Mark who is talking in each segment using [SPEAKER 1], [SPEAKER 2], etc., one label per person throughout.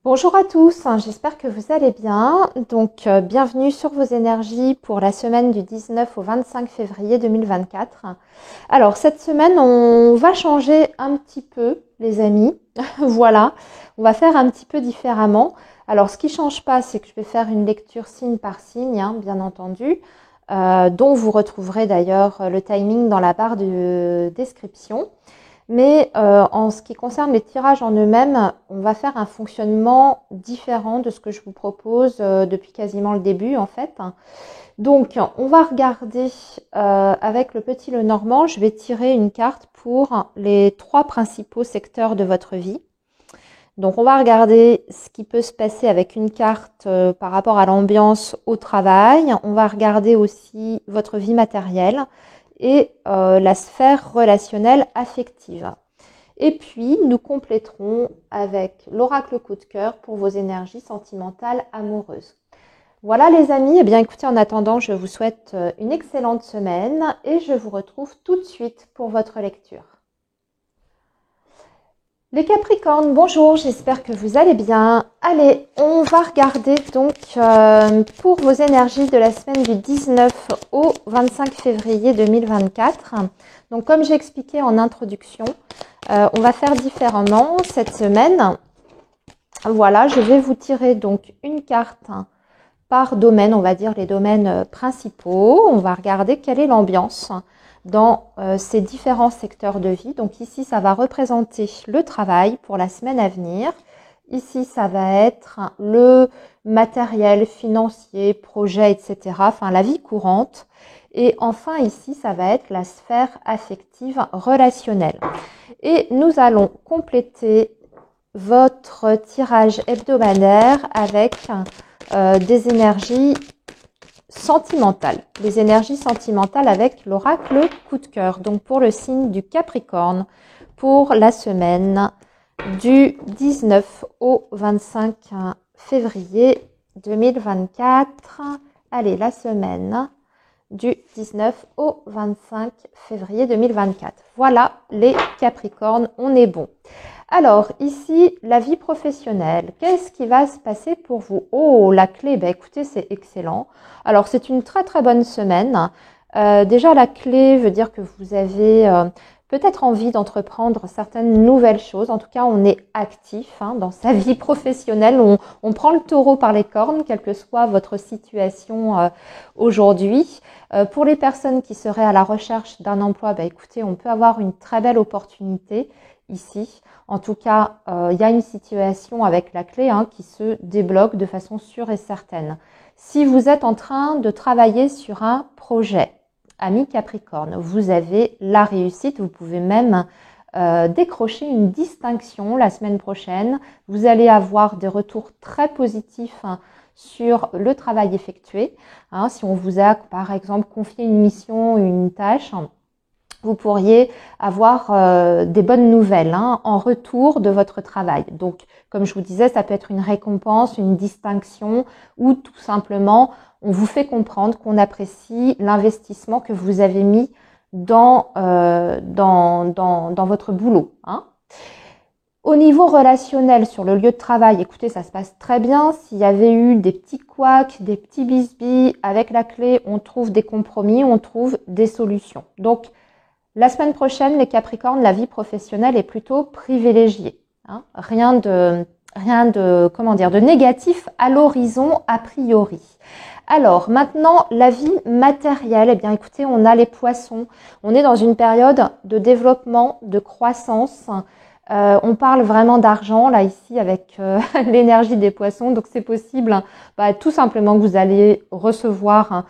[SPEAKER 1] Bonjour à tous, j'espère que vous allez bien. Bienvenue sur vos énergies pour la semaine du 19 au 25 février 2024. Alors, cette semaine, on va changer un petit peu, les amis. Voilà, on va faire un petit peu différemment. Alors, ce qui change pas, c'est que je vais faire une lecture signe par signe, bien entendu, dont vous retrouverez d'ailleurs le timing dans la barre de description. Mais en ce qui concerne les tirages en eux-mêmes, on va faire un fonctionnement différent de ce que je vous propose depuis quasiment le début en fait. Donc on va regarder avec le petit Lenormand, je vais tirer une carte pour les 3 principaux secteurs de votre vie. Donc on va regarder ce qui peut se passer avec une carte par rapport à l'ambiance au travail. On va regarder aussi votre vie matérielle et la sphère relationnelle affective. Et puis, nous compléterons avec l'oracle coup de cœur pour vos énergies sentimentales amoureuses. Voilà les amis, eh bien écoutez, en attendant, je vous souhaite une excellente semaine et je vous retrouve tout de suite pour votre lecture. Les Capricornes, bonjour, j'espère que vous allez bien. Allez, on va regarder donc pour vos énergies de la semaine du 19 au 25 février 2024. Donc comme j'ai expliqué en introduction, on va faire différemment cette semaine. Voilà, je vais vous tirer donc une carte par domaine, on va dire les domaines principaux. On va regarder quelle est l'ambiance dans ces différents secteurs de vie. Donc ici, ça va représenter le travail pour la semaine à venir. Ici, ça va être le matériel financier, projet, etc. Enfin, la vie courante. Et enfin, ici, ça va être la sphère affective relationnelle. Et nous allons compléter votre tirage hebdomadaire avec des énergies sentimentales. Les énergies sentimentales avec l'oracle coup de cœur. Donc pour le signe du Capricorne, pour la semaine du 19 au 25 février 2024. Allez, la semaine du 19 au 25 février 2024. Voilà les Capricornes, on est bon. Alors ici, la vie professionnelle, qu'est-ce qui va se passer pour vous? Oh, la clé, écoutez, c'est excellent. Alors c'est une très très bonne semaine. Déjà la clé veut dire que vous avez peut-être envie d'entreprendre certaines nouvelles choses. En tout cas, on est actif dans sa vie professionnelle. On prend le taureau par les cornes, quelle que soit votre situation aujourd'hui. Pour les personnes qui seraient à la recherche d'un emploi, écoutez, on peut avoir une très belle opportunité ici. En tout cas, il y a une situation avec la clé qui se débloque de façon sûre et certaine. Si vous êtes en train de travailler sur un projet, ami Capricorne, vous avez la réussite. Vous pouvez même décrocher une distinction la semaine prochaine. Vous allez avoir des retours très positifs sur le travail effectué. Si on vous a, par exemple, confié une mission, une tâche, vous pourriez avoir des bonnes nouvelles en retour de votre travail. Donc, comme je vous disais, ça peut être une récompense, une distinction ou tout simplement, on vous fait comprendre qu'on apprécie l'investissement que vous avez mis dans votre boulot. Au niveau relationnel, sur le lieu de travail, écoutez, ça se passe très bien. S'il y avait eu des petits couacs, des petits bisbis, avec la clé, on trouve des compromis, on trouve des solutions. Donc, la semaine prochaine, les Capricornes, la vie professionnelle est plutôt privilégiée. Rien de négatif à l'horizon a priori. Alors maintenant, la vie matérielle, écoutez, on a les poissons. On est dans une période de développement, de croissance. On parle vraiment d'argent là ici avec l'énergie des poissons, donc c'est possible tout simplement que vous allez recevoir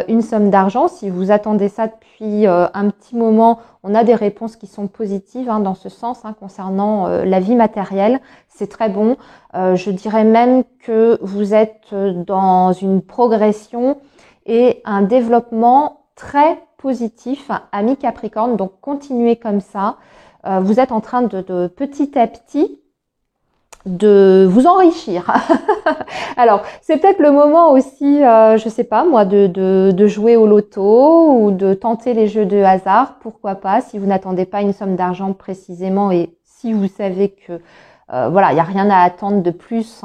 [SPEAKER 1] une somme d'argent. Si vous attendez ça depuis un petit moment, on a des réponses qui sont positives dans ce sens concernant la vie matérielle. C'est très bon. Je dirais même que vous êtes dans une progression et un développement très positif, ami Capricorne, donc continuez comme ça. Vous êtes en train de petit à petit de vous enrichir. Alors, c'est peut-être le moment aussi, je sais pas moi, de jouer au loto ou de tenter les jeux de hasard, pourquoi pas, si vous n'attendez pas une somme d'argent précisément et si vous savez que voilà, il n'y a rien à attendre de plus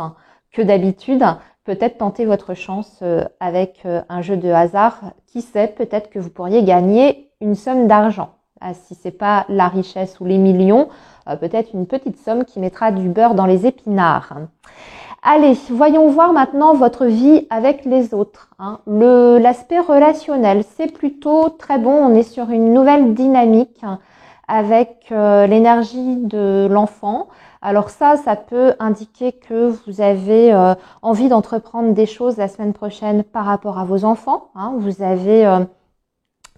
[SPEAKER 1] que d'habitude. Peut-être tenter votre chance avec un jeu de hasard. Qui sait, peut-être que vous pourriez gagner une somme d'argent. Si c'est pas la richesse ou les millions, peut-être une petite somme qui mettra du beurre dans les épinards. Allez, voyons voir maintenant votre vie avec les autres. L'aspect relationnel, c'est plutôt très bon. On est sur une nouvelle dynamique avec l'énergie de l'enfant. Alors ça peut indiquer que vous avez envie d'entreprendre des choses la semaine prochaine par rapport à vos enfants. Vous avez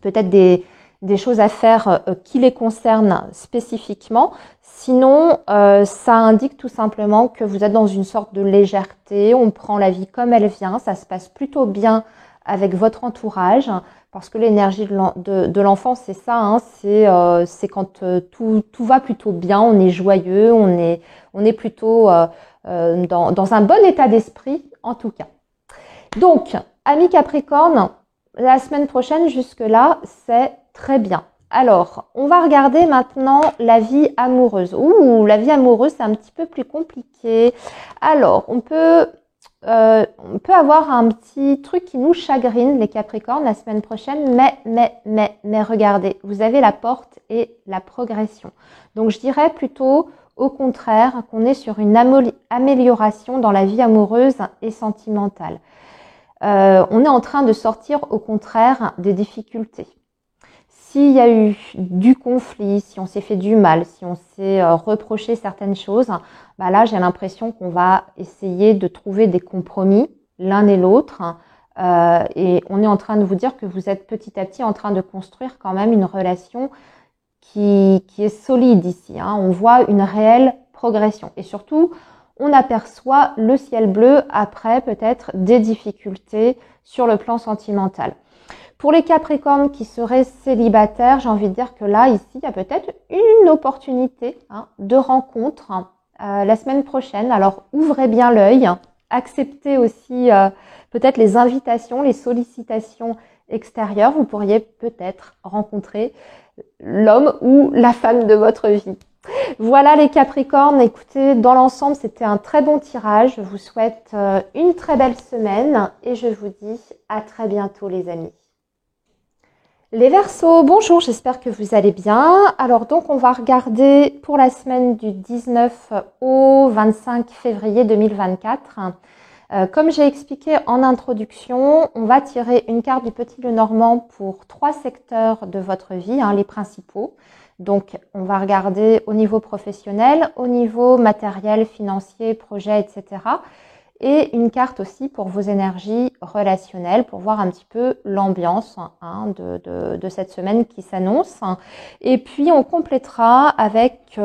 [SPEAKER 1] peut-être des choses à faire qui les concernent spécifiquement. Sinon, ça indique tout simplement que vous êtes dans une sorte de légèreté, on prend la vie comme elle vient, ça se passe plutôt bien avec votre entourage, parce que l'énergie de l'enfant, c'est ça, c'est quand tout va plutôt bien, on est joyeux, on est plutôt dans un bon état d'esprit, en tout cas. Donc, amis Capricorne, la semaine prochaine, jusque-là, c'est très bien. Alors, on va regarder maintenant la vie amoureuse. La vie amoureuse, c'est un petit peu plus compliqué. Alors, on peut avoir un petit truc qui nous chagrine, les Capricornes, la semaine prochaine. Mais regardez, vous avez la porte et la progression. Donc, je dirais plutôt, au contraire, qu'on est sur une amélioration dans la vie amoureuse et sentimentale. On est en train de sortir, au contraire, des difficultés. S'il y a eu du conflit, si on s'est fait du mal, si on s'est reproché certaines choses, là j'ai l'impression qu'on va essayer de trouver des compromis l'un et l'autre. Et on est en train de vous dire que vous êtes petit à petit en train de construire quand même une relation qui est solide ici. On voit une réelle progression. Et surtout, on aperçoit le ciel bleu après peut-être des difficultés sur le plan sentimental. Pour les Capricornes qui seraient célibataires, j'ai envie de dire que là, ici, il y a peut-être une opportunité de rencontre la semaine prochaine. Alors, ouvrez bien l'œil, acceptez aussi peut-être les invitations, les sollicitations extérieures. Vous pourriez peut-être rencontrer l'homme ou la femme de votre vie. Voilà les Capricornes, écoutez, dans l'ensemble, c'était un très bon tirage. Je vous souhaite une très belle semaine et je vous dis à très bientôt les amis. Les Verseaux, bonjour, j'espère que vous allez bien. Alors donc on va regarder pour la semaine du 19 au 25 février 2024. Comme j'ai expliqué en introduction, on va tirer une carte du Petit Lenormand pour 3 secteurs de votre vie, les principaux. Donc on va regarder au niveau professionnel, au niveau matériel, financier, projet, etc. Et une carte aussi pour vos énergies relationnelles, pour voir un petit peu l'ambiance de cette semaine qui s'annonce. Et puis, on complétera avec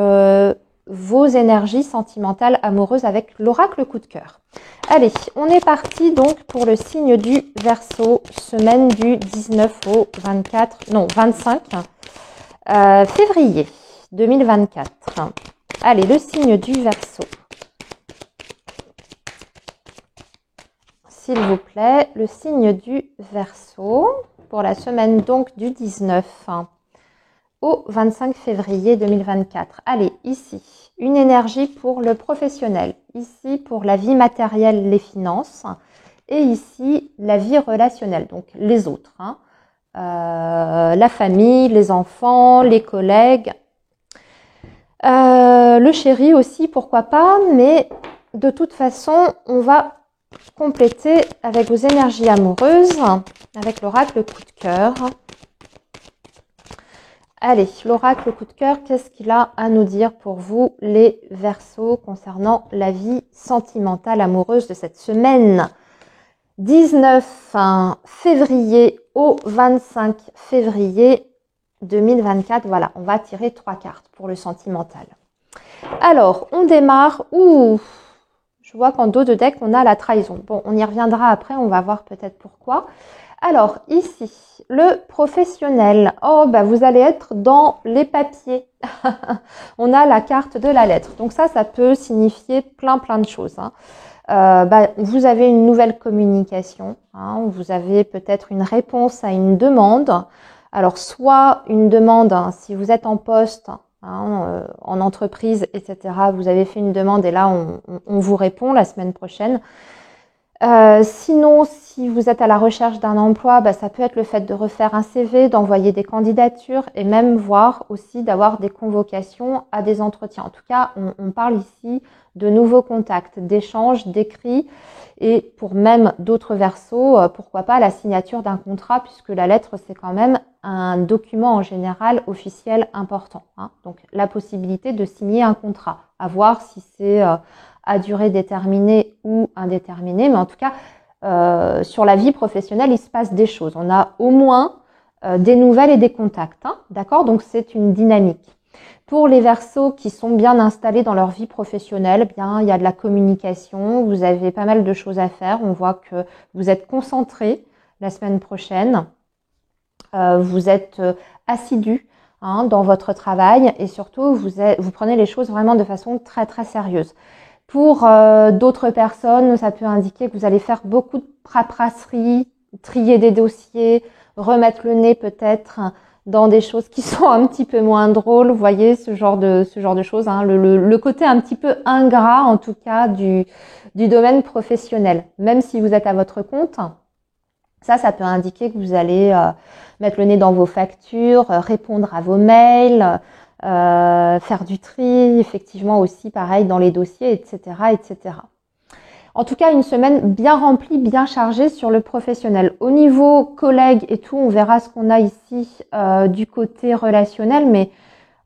[SPEAKER 1] vos énergies sentimentales amoureuses avec l'oracle coup de cœur. Allez, on est parti donc pour le signe du Verseau, semaine du 19 au 25 février 2024. Allez, le signe du Verseau. S'il vous plaît, le signe du Verseau pour la semaine donc du 19 au 25 février 2024. Allez, ici, une énergie pour le professionnel. Ici, pour la vie matérielle, les finances. Et ici, la vie relationnelle, donc les autres. La famille, les enfants, les collègues. Le chéri aussi, pourquoi pas. Mais de toute façon, on va compléter avec vos énergies amoureuses, avec l'oracle coup de cœur. Allez, l'oracle coup de cœur, qu'est-ce qu'il a à nous dire pour vous, les Verseaux, concernant la vie sentimentale amoureuse de cette semaine 19 février au 25 février 2024. Voilà, on va tirer 3 cartes pour le sentimental. Alors, on démarre. Je vois qu'en dos de deck, on a la trahison. Bon, on y reviendra après, on va voir peut-être pourquoi. Alors, ici, le professionnel. Vous allez être dans les papiers. On a la carte de la lettre. Donc ça peut signifier plein de choses. Vous avez une nouvelle communication. Vous avez peut-être une réponse à une demande. Alors, soit une demande, si vous êtes en poste, en entreprise, etc. Vous avez fait une demande et là, on vous répond la semaine prochaine. Sinon, si vous êtes à la recherche d'un emploi, ça peut être le fait de refaire un CV, d'envoyer des candidatures et même voir aussi d'avoir des convocations à des entretiens. En tout cas, on parle ici de nouveaux contacts, d'échanges, d'écrits et pour même d'autres versos, pourquoi pas la signature d'un contrat puisque la lettre, c'est quand même un document en général officiel important. Donc, la possibilité de signer un contrat, à voir si c'est à durée déterminée ou indéterminée, mais en tout cas, sur la vie professionnelle, il se passe des choses. On a au moins des nouvelles et des contacts, d'accord? Donc, c'est une dynamique. Pour les Verseaux qui sont bien installés dans leur vie professionnelle, bien, il y a de la communication, vous avez pas mal de choses à faire. On voit que vous êtes concentrés la semaine prochaine, vous êtes assidus dans votre travail et surtout, vous prenez les choses vraiment de façon très, très sérieuse. Pour d'autres personnes, ça peut indiquer que vous allez faire beaucoup de paperasserie, trier des dossiers, remettre le nez peut-être dans des choses qui sont un petit peu moins drôles. Vous voyez ce genre de choses, le côté un petit peu ingrat en tout cas du domaine professionnel. Même si vous êtes à votre compte, ça peut indiquer que vous allez mettre le nez dans vos factures, répondre à vos mails, faire du tri, effectivement aussi pareil dans les dossiers, etc., etc. En tout cas, une semaine bien remplie, bien chargée sur le professionnel. Au niveau collègues et tout, on verra ce qu'on a ici du côté relationnel, mais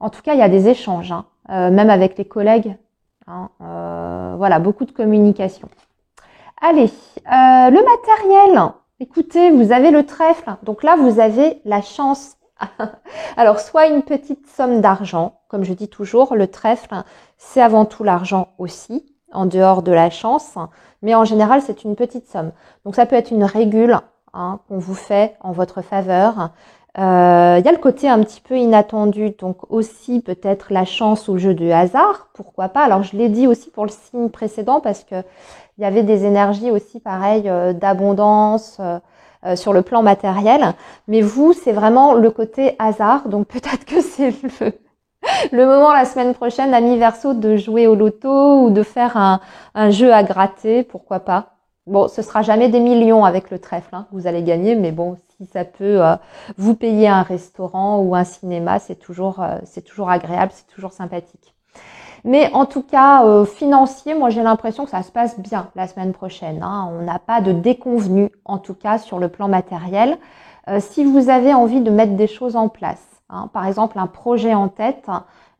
[SPEAKER 1] en tout cas, il y a des échanges, même avec les collègues. Voilà, beaucoup de communication. Allez, le matériel. Écoutez, vous avez le trèfle, donc là, vous avez la chance. Alors, soit une petite somme d'argent, comme je dis toujours, le trèfle, c'est avant tout l'argent aussi, en dehors de la chance, mais en général, c'est une petite somme. Donc, ça peut être une régule qu'on vous fait en votre faveur. Il y a le côté un petit peu inattendu, donc aussi peut-être la chance ou le jeu de hasard, pourquoi pas. Alors, je l'ai dit aussi pour le signe précédent parce que il y avait des énergies aussi pareilles d'abondance, sur le plan matériel, mais vous, c'est vraiment le côté hasard, donc peut-être que c'est le moment la semaine prochaine, amis Verseau, de jouer au loto ou de faire un jeu à gratter, pourquoi pas. Bon, ce sera jamais des millions avec le trèfle, vous allez gagner, mais bon, si ça peut vous payer un restaurant ou un cinéma, c'est toujours agréable, c'est toujours sympathique. Mais en tout cas, financier, moi j'ai l'impression que ça se passe bien la semaine prochaine. On n'a pas de déconvenus, en tout cas sur le plan matériel. Si vous avez envie de mettre des choses en place, par exemple un projet en tête,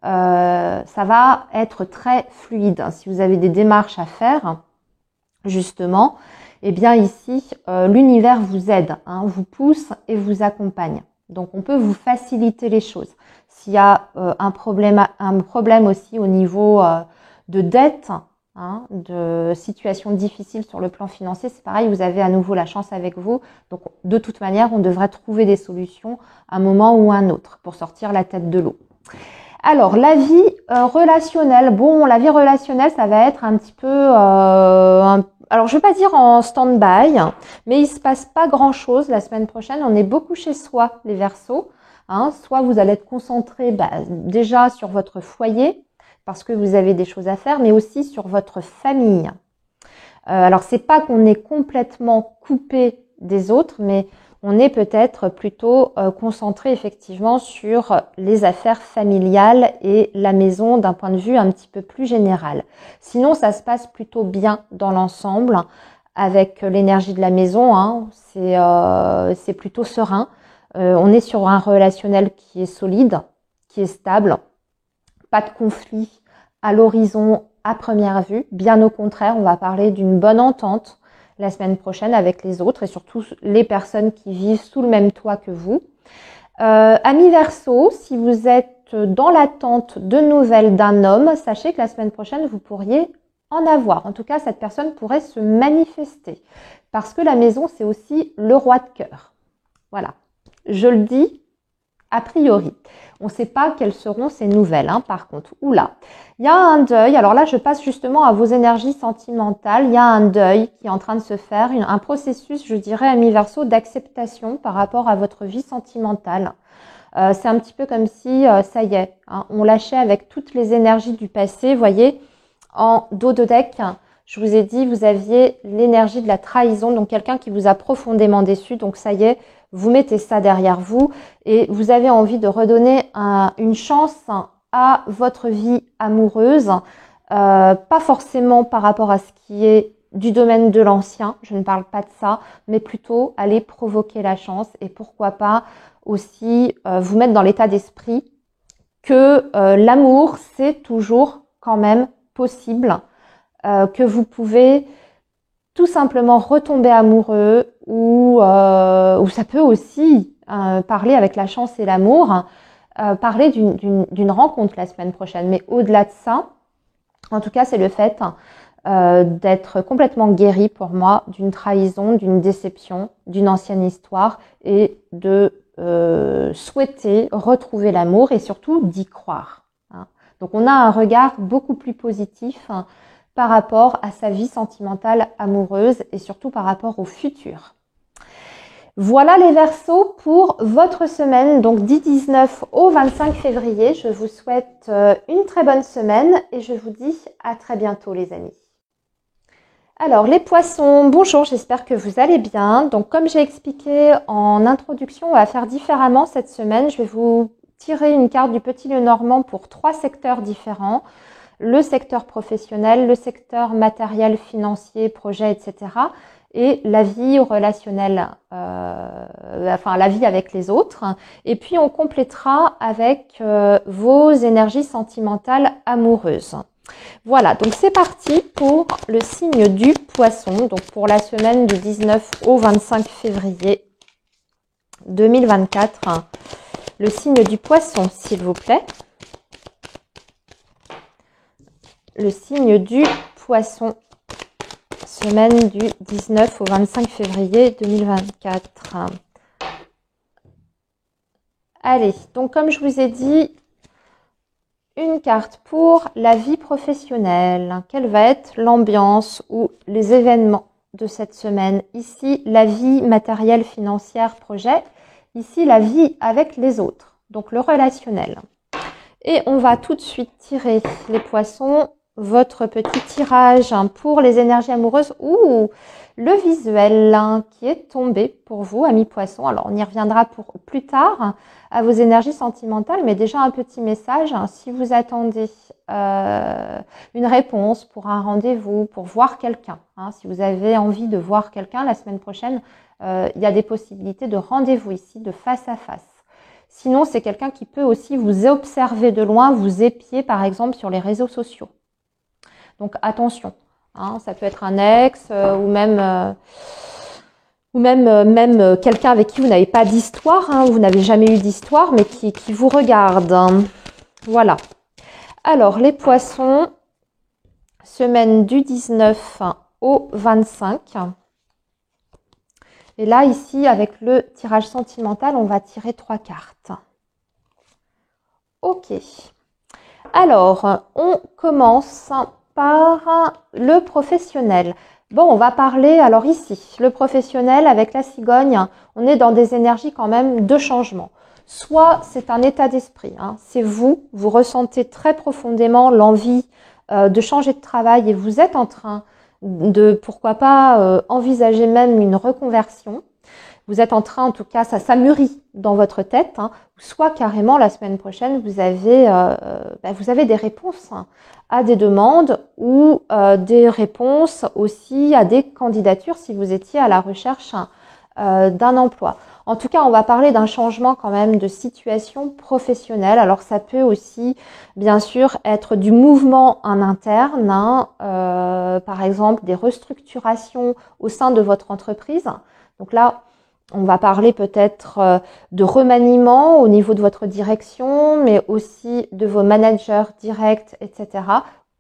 [SPEAKER 1] ça va être très fluide. Si vous avez des démarches à faire, justement, eh bien ici, l'univers vous aide, vous pousse et vous accompagne. Donc on peut vous faciliter les choses. S'il y a un problème aussi au niveau de dette, de situation difficile sur le plan financier, c'est pareil, vous avez à nouveau la chance avec vous. Donc de toute manière, on devrait trouver des solutions à un moment ou à un autre pour sortir la tête de l'eau. Alors, la vie relationnelle. Bon, la vie relationnelle, ça va être un petit peu... alors, je ne vais pas dire en stand-by, mais il ne se passe pas grand-chose la semaine prochaine. On est beaucoup chez soi, les Verseaux. Soit vous allez être concentré déjà sur votre foyer, parce que vous avez des choses à faire, mais aussi sur votre famille. Alors, c'est pas qu'on est complètement coupé des autres, mais on est peut-être plutôt concentré effectivement sur les affaires familiales et la maison d'un point de vue un petit peu plus général. Sinon, ça se passe plutôt bien dans l'ensemble avec l'énergie de la maison. C'est plutôt serein. On est sur un relationnel qui est solide, qui est stable. Pas de conflit à l'horizon à première vue. Bien au contraire, on va parler d'une bonne entente la semaine prochaine avec les autres et surtout les personnes qui vivent sous le même toit que vous. Amis Verseau, si vous êtes dans l'attente de nouvelles d'un homme, sachez que la semaine prochaine, vous pourriez en avoir. En tout cas, cette personne pourrait se manifester parce que la maison, c'est aussi le roi de cœur. Voilà, je le dis a priori. On ne sait pas quelles seront ces nouvelles, par contre. Oula, il y a un deuil. Alors là, je passe justement à vos énergies sentimentales. Il y a un deuil qui est en train de se faire, un processus, je dirais, amis Verseau, d'acceptation par rapport à votre vie sentimentale. C'est un petit peu comme si, ça y est, hein, on lâchait avec toutes les énergies du passé. Vous voyez, en dos de deck, je vous ai dit, vous aviez l'énergie de la trahison, donc quelqu'un qui vous a profondément déçu. Donc ça y est, vous mettez ça derrière vous et vous avez envie de redonner une chance à votre vie amoureuse. Pas forcément par rapport à ce qui est du domaine de l'ancien, je ne parle pas de ça, mais plutôt aller provoquer la chance et pourquoi pas aussi vous mettre dans l'état d'esprit que l'amour, c'est toujours quand même possible, que vous pouvez tout simplement retomber amoureux ou ça peut aussi parler avec la chance et l'amour, parler d'une rencontre la semaine prochaine. Mais au-delà de ça, en tout cas, c'est le fait d'être complètement guéri pour moi d'une trahison, d'une déception, d'une ancienne histoire et de souhaiter retrouver l'amour et surtout d'y croire. Hein. Donc on a un regard beaucoup plus positif par rapport à sa vie sentimentale amoureuse et surtout par rapport au futur. Voilà les Verseaux pour votre semaine, donc du 19 au 25 février. Je vous souhaite une très bonne semaine et je vous dis à très bientôt les amis. Alors les Poissons, bonjour, j'espère que vous allez bien. Donc comme j'ai expliqué en introduction, on va faire différemment cette semaine. Je vais vous tirer une carte du Petit Lenormand pour 3 secteurs différents. Le secteur professionnel, le secteur matériel, financier, projet, etc. Et la vie relationnelle, enfin la vie avec les autres. Et puis on complétera avec vos énergies sentimentales amoureuses. Voilà, donc c'est parti pour le signe du Poisson, donc pour la semaine du 19 au 25 février 2024. Le signe du Poisson, s'il vous plaît. Le signe du Poisson, semaine du 19 au 25 février 2024. Allez, donc comme je vous ai dit, une carte pour la vie professionnelle. Quelle va être l'ambiance ou les événements de cette semaine? Ici, la vie matérielle, financière, projet. Ici, la vie avec les autres, donc le relationnel. Et on va tout de suite tirer, les Poissons, votre petit tirage pour les énergies amoureuses ou le visuel qui est tombé pour vous, amis Poissons. Alors, on y reviendra pour plus tard à vos énergies sentimentales, mais déjà un petit message. Si vous attendez une réponse pour un rendez-vous, pour voir quelqu'un, si vous avez envie de voir quelqu'un la semaine prochaine, il y a des possibilités de rendez-vous ici, de face à face. Sinon, c'est quelqu'un qui peut aussi vous observer de loin, vous épier par exemple sur les réseaux sociaux. Donc attention, ça peut être un ex ou même quelqu'un avec qui vous n'avez pas d'histoire, vous n'avez jamais eu d'histoire, mais qui vous regarde. Voilà. Alors les Poissons, semaine du 19 au 25. Et là, ici, avec le tirage sentimental, on va tirer 3 cartes. Ok. Alors, on commence par le professionnel. Bon, on va parler, alors ici, le professionnel avec la cigogne, on est dans des énergies quand même de changement. Soit c'est un état d'esprit, c'est vous ressentez très profondément l'envie de changer de travail et vous êtes en train de, pourquoi pas, envisager même une reconversion. Vous êtes en train, en tout cas, ça mûrit dans votre tête. Soit carrément, la semaine prochaine, vous avez des réponses à des demandes ou des réponses aussi à des candidatures si vous étiez à la recherche d'un emploi. En tout cas, on va parler d'un changement quand même de situation professionnelle. Alors, ça peut aussi, bien sûr, être du mouvement en interne, par exemple, des restructurations au sein de votre entreprise. Donc là, on va parler peut-être de remaniement au niveau de votre direction, mais aussi de vos managers directs, etc.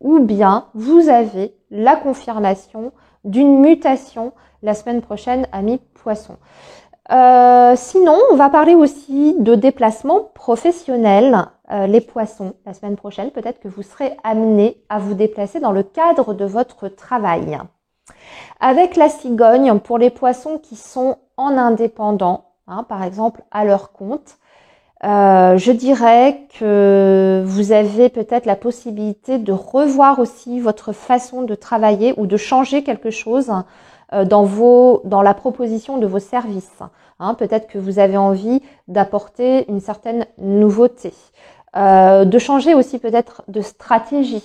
[SPEAKER 1] Ou bien vous avez la confirmation d'une mutation la semaine prochaine, amis Poissons. Sinon, on va parler aussi de déplacements professionnels, les Poissons. La semaine prochaine, peut-être que vous serez amenés à vous déplacer dans le cadre de votre travail. Avec la cigogne, pour les Poissons qui sont en indépendant, par exemple à leur compte, Je dirais que vous avez peut-être la possibilité de revoir aussi votre façon de travailler ou de changer quelque chose dans la proposition de vos services. Hein, peut-être que vous avez envie d'apporter une certaine nouveauté, de changer aussi peut-être de stratégie,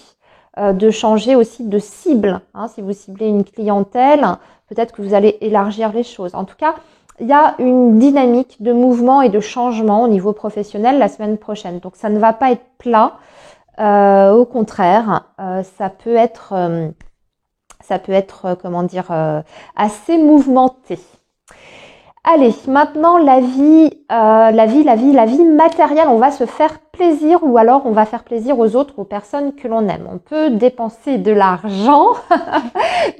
[SPEAKER 1] de changer aussi de cible. Hein, si vous ciblez une clientèle, peut-être que vous allez élargir les choses. En tout cas, il y a une dynamique de mouvement et de changement au niveau professionnel la semaine prochaine. Donc, ça ne va pas être plat. Au contraire, ça peut être, comment dire, assez mouvementé. Allez, maintenant la vie matérielle, on va se faire plaisir ou alors on va faire plaisir aux autres, aux personnes que l'on aime. On peut dépenser de l'argent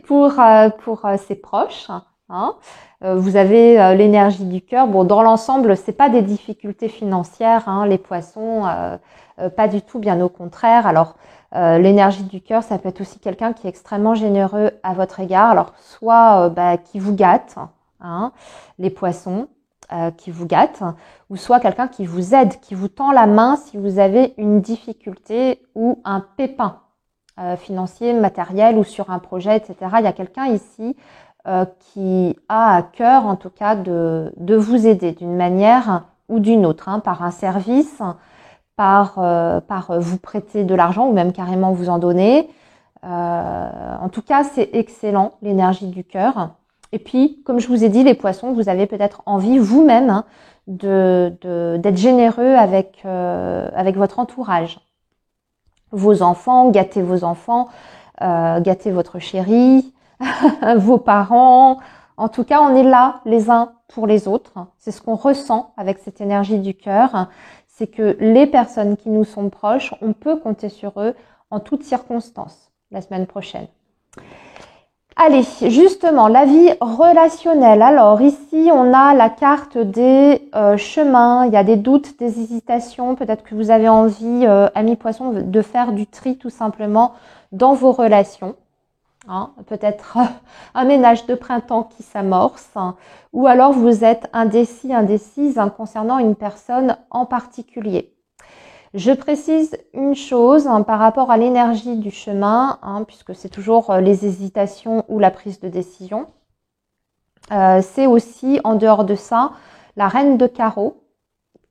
[SPEAKER 1] pour ses proches. Hein. Vous avez l'énergie du cœur. Bon, dans l'ensemble, c'est pas des difficultés financières, hein, les poissons, pas du tout, bien au contraire. Alors, l'énergie du cœur, ça peut être aussi quelqu'un qui est extrêmement généreux à votre égard. Alors, soit qui vous gâte, hein, les poissons qui vous gâtent, ou soit quelqu'un qui vous aide, qui vous tend la main si vous avez une difficulté ou un pépin financier, matériel ou sur un projet, etc. Il y a quelqu'un ici qui a à cœur, en tout cas, de vous aider d'une manière ou d'une autre, hein, par un service, par vous prêter de l'argent ou même carrément vous en donner. En tout cas, c'est excellent, l'énergie du cœur. Et puis, comme je vous ai dit, les poissons, vous avez peut-être envie vous-même, hein, d'être généreux avec votre entourage. Vos enfants, gâtez votre chéri, vos parents. En tout cas, on est là les uns pour les autres. C'est ce qu'on ressent avec cette énergie du cœur. C'est que les personnes qui nous sont proches, on peut compter sur eux en toutes circonstances la semaine prochaine. Allez, justement, la vie relationnelle. Alors ici, on a la carte des chemins. Il y a des doutes, des hésitations. Peut-être que vous avez envie, amis poissons, de faire du tri tout simplement dans vos relations. Hein, peut-être un ménage de printemps qui s'amorce, hein, ou alors vous êtes indécis, indécise hein, concernant une personne en particulier. Je précise une chose hein, par rapport à l'énergie du chemin, hein, puisque c'est toujours les hésitations ou la prise de décision. C'est aussi, en dehors de ça, la reine de carreau,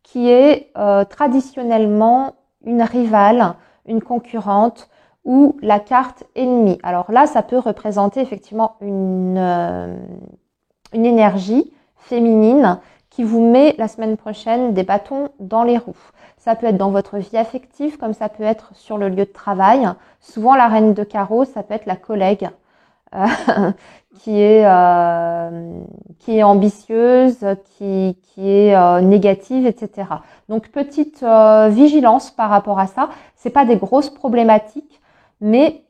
[SPEAKER 1] qui est traditionnellement une rivale, une concurrente, ou la carte ennemie. Alors là, ça peut représenter effectivement une énergie féminine qui vous met la semaine prochaine des bâtons dans les roues. Ça peut être dans votre vie affective, comme ça peut être sur le lieu de travail. Souvent, la reine de carreau, ça peut être la collègue qui est ambitieuse, qui est négative, etc. Donc, petite vigilance par rapport à ça. C'est pas des grosses problématiques, mais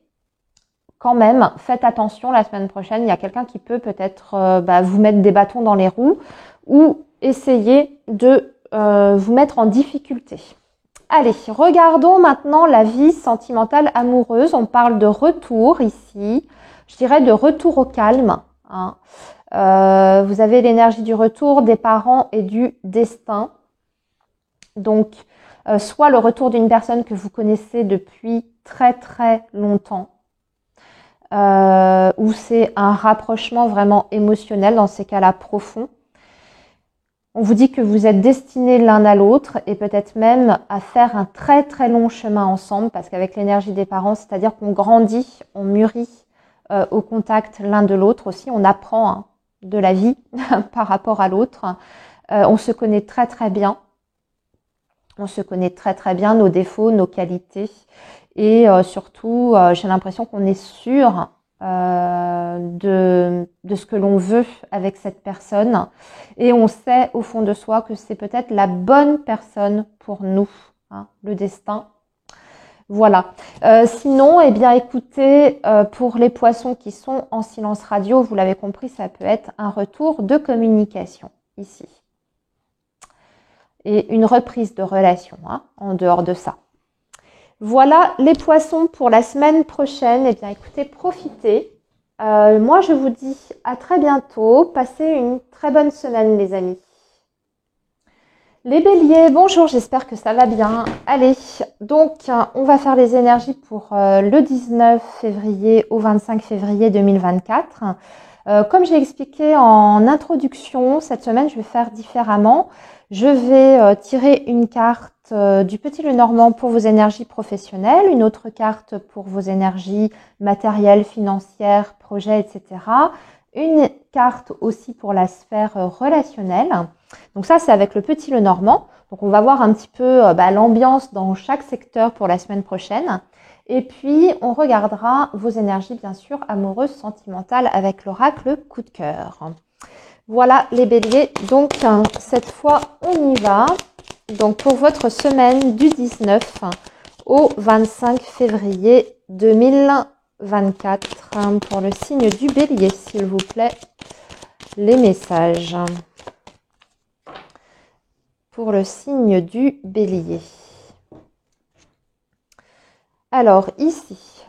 [SPEAKER 1] quand même, faites attention la semaine prochaine. Il y a quelqu'un qui peut peut-être vous mettre des bâtons dans les roues ou essayer de vous mettre en difficulté. Allez, regardons maintenant la vie sentimentale amoureuse. On parle de retour ici. Je dirais de retour au calme. Hein. Vous avez l'énergie du retour, des parents et du destin. Donc, soit le retour d'une personne que vous connaissez depuis très très longtemps, où c'est un rapprochement vraiment émotionnel, dans ces cas-là profond. On vous dit que vous êtes destinés l'un à l'autre et peut-être même à faire un très très long chemin ensemble, parce qu'avec l'énergie des parents, c'est-à-dire qu'on grandit, on mûrit au contact l'un de l'autre aussi, on apprend hein, de la vie par rapport à l'autre. On se connaît très très bien. On se connaît très très bien, nos défauts, nos qualités. Et surtout, j'ai l'impression qu'on est sûr de ce que l'on veut avec cette personne. Et on sait au fond de soi que c'est peut-être la bonne personne pour nous, hein, le destin. Voilà. Sinon, eh bien, écoutez, pour les poissons qui sont en silence radio, vous l'avez compris, ça peut être un retour de communication ici. Et une reprise de relation, hein, en dehors de ça. Voilà les poissons pour la semaine prochaine. Eh bien, écoutez, profitez. Moi, je vous dis à très bientôt. Passez une très bonne semaine, les amis. Les béliers, bonjour, j'espère que ça va bien. Allez, donc on va faire les énergies pour le 19 février au 25 février 2024. Comme j'ai expliqué en introduction, cette semaine je vais faire différemment. Je vais tirer une carte du Petit Lenormand pour vos énergies professionnelles, une autre carte pour vos énergies matérielles, financières, projets, etc. Une carte aussi pour la sphère relationnelle. Donc ça, c'est avec le Petit Lenormand. Donc on va voir un petit peu l'ambiance dans chaque secteur pour la semaine prochaine. Et puis, on regardera vos énergies, bien sûr, amoureuses, sentimentales, avec l'oracle coup de cœur. Voilà les béliers. Donc, cette fois, on y va. Donc, pour votre semaine du 19 au 25 février 2024, pour le signe du bélier, s'il vous plaît, les messages. Pour le signe du bélier. Alors, ici,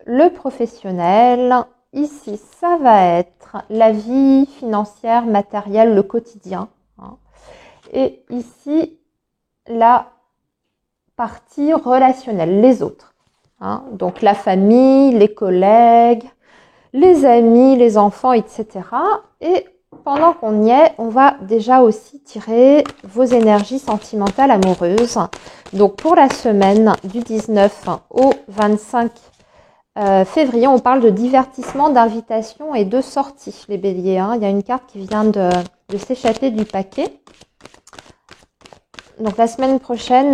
[SPEAKER 1] le professionnel, ici, ça va être la vie financière, matérielle, le quotidien. Et ici, la partie relationnelle, les autres. Donc, la famille, les collègues, les amis, les enfants, etc. Et pendant qu'on y est, on va déjà aussi tirer vos énergies sentimentales amoureuses. Donc, pour la semaine du 19 au 25 février, on parle de divertissement, d'invitation et de sortie, les béliers. Il y a une carte qui vient de s'échapper du paquet. Donc, la semaine prochaine,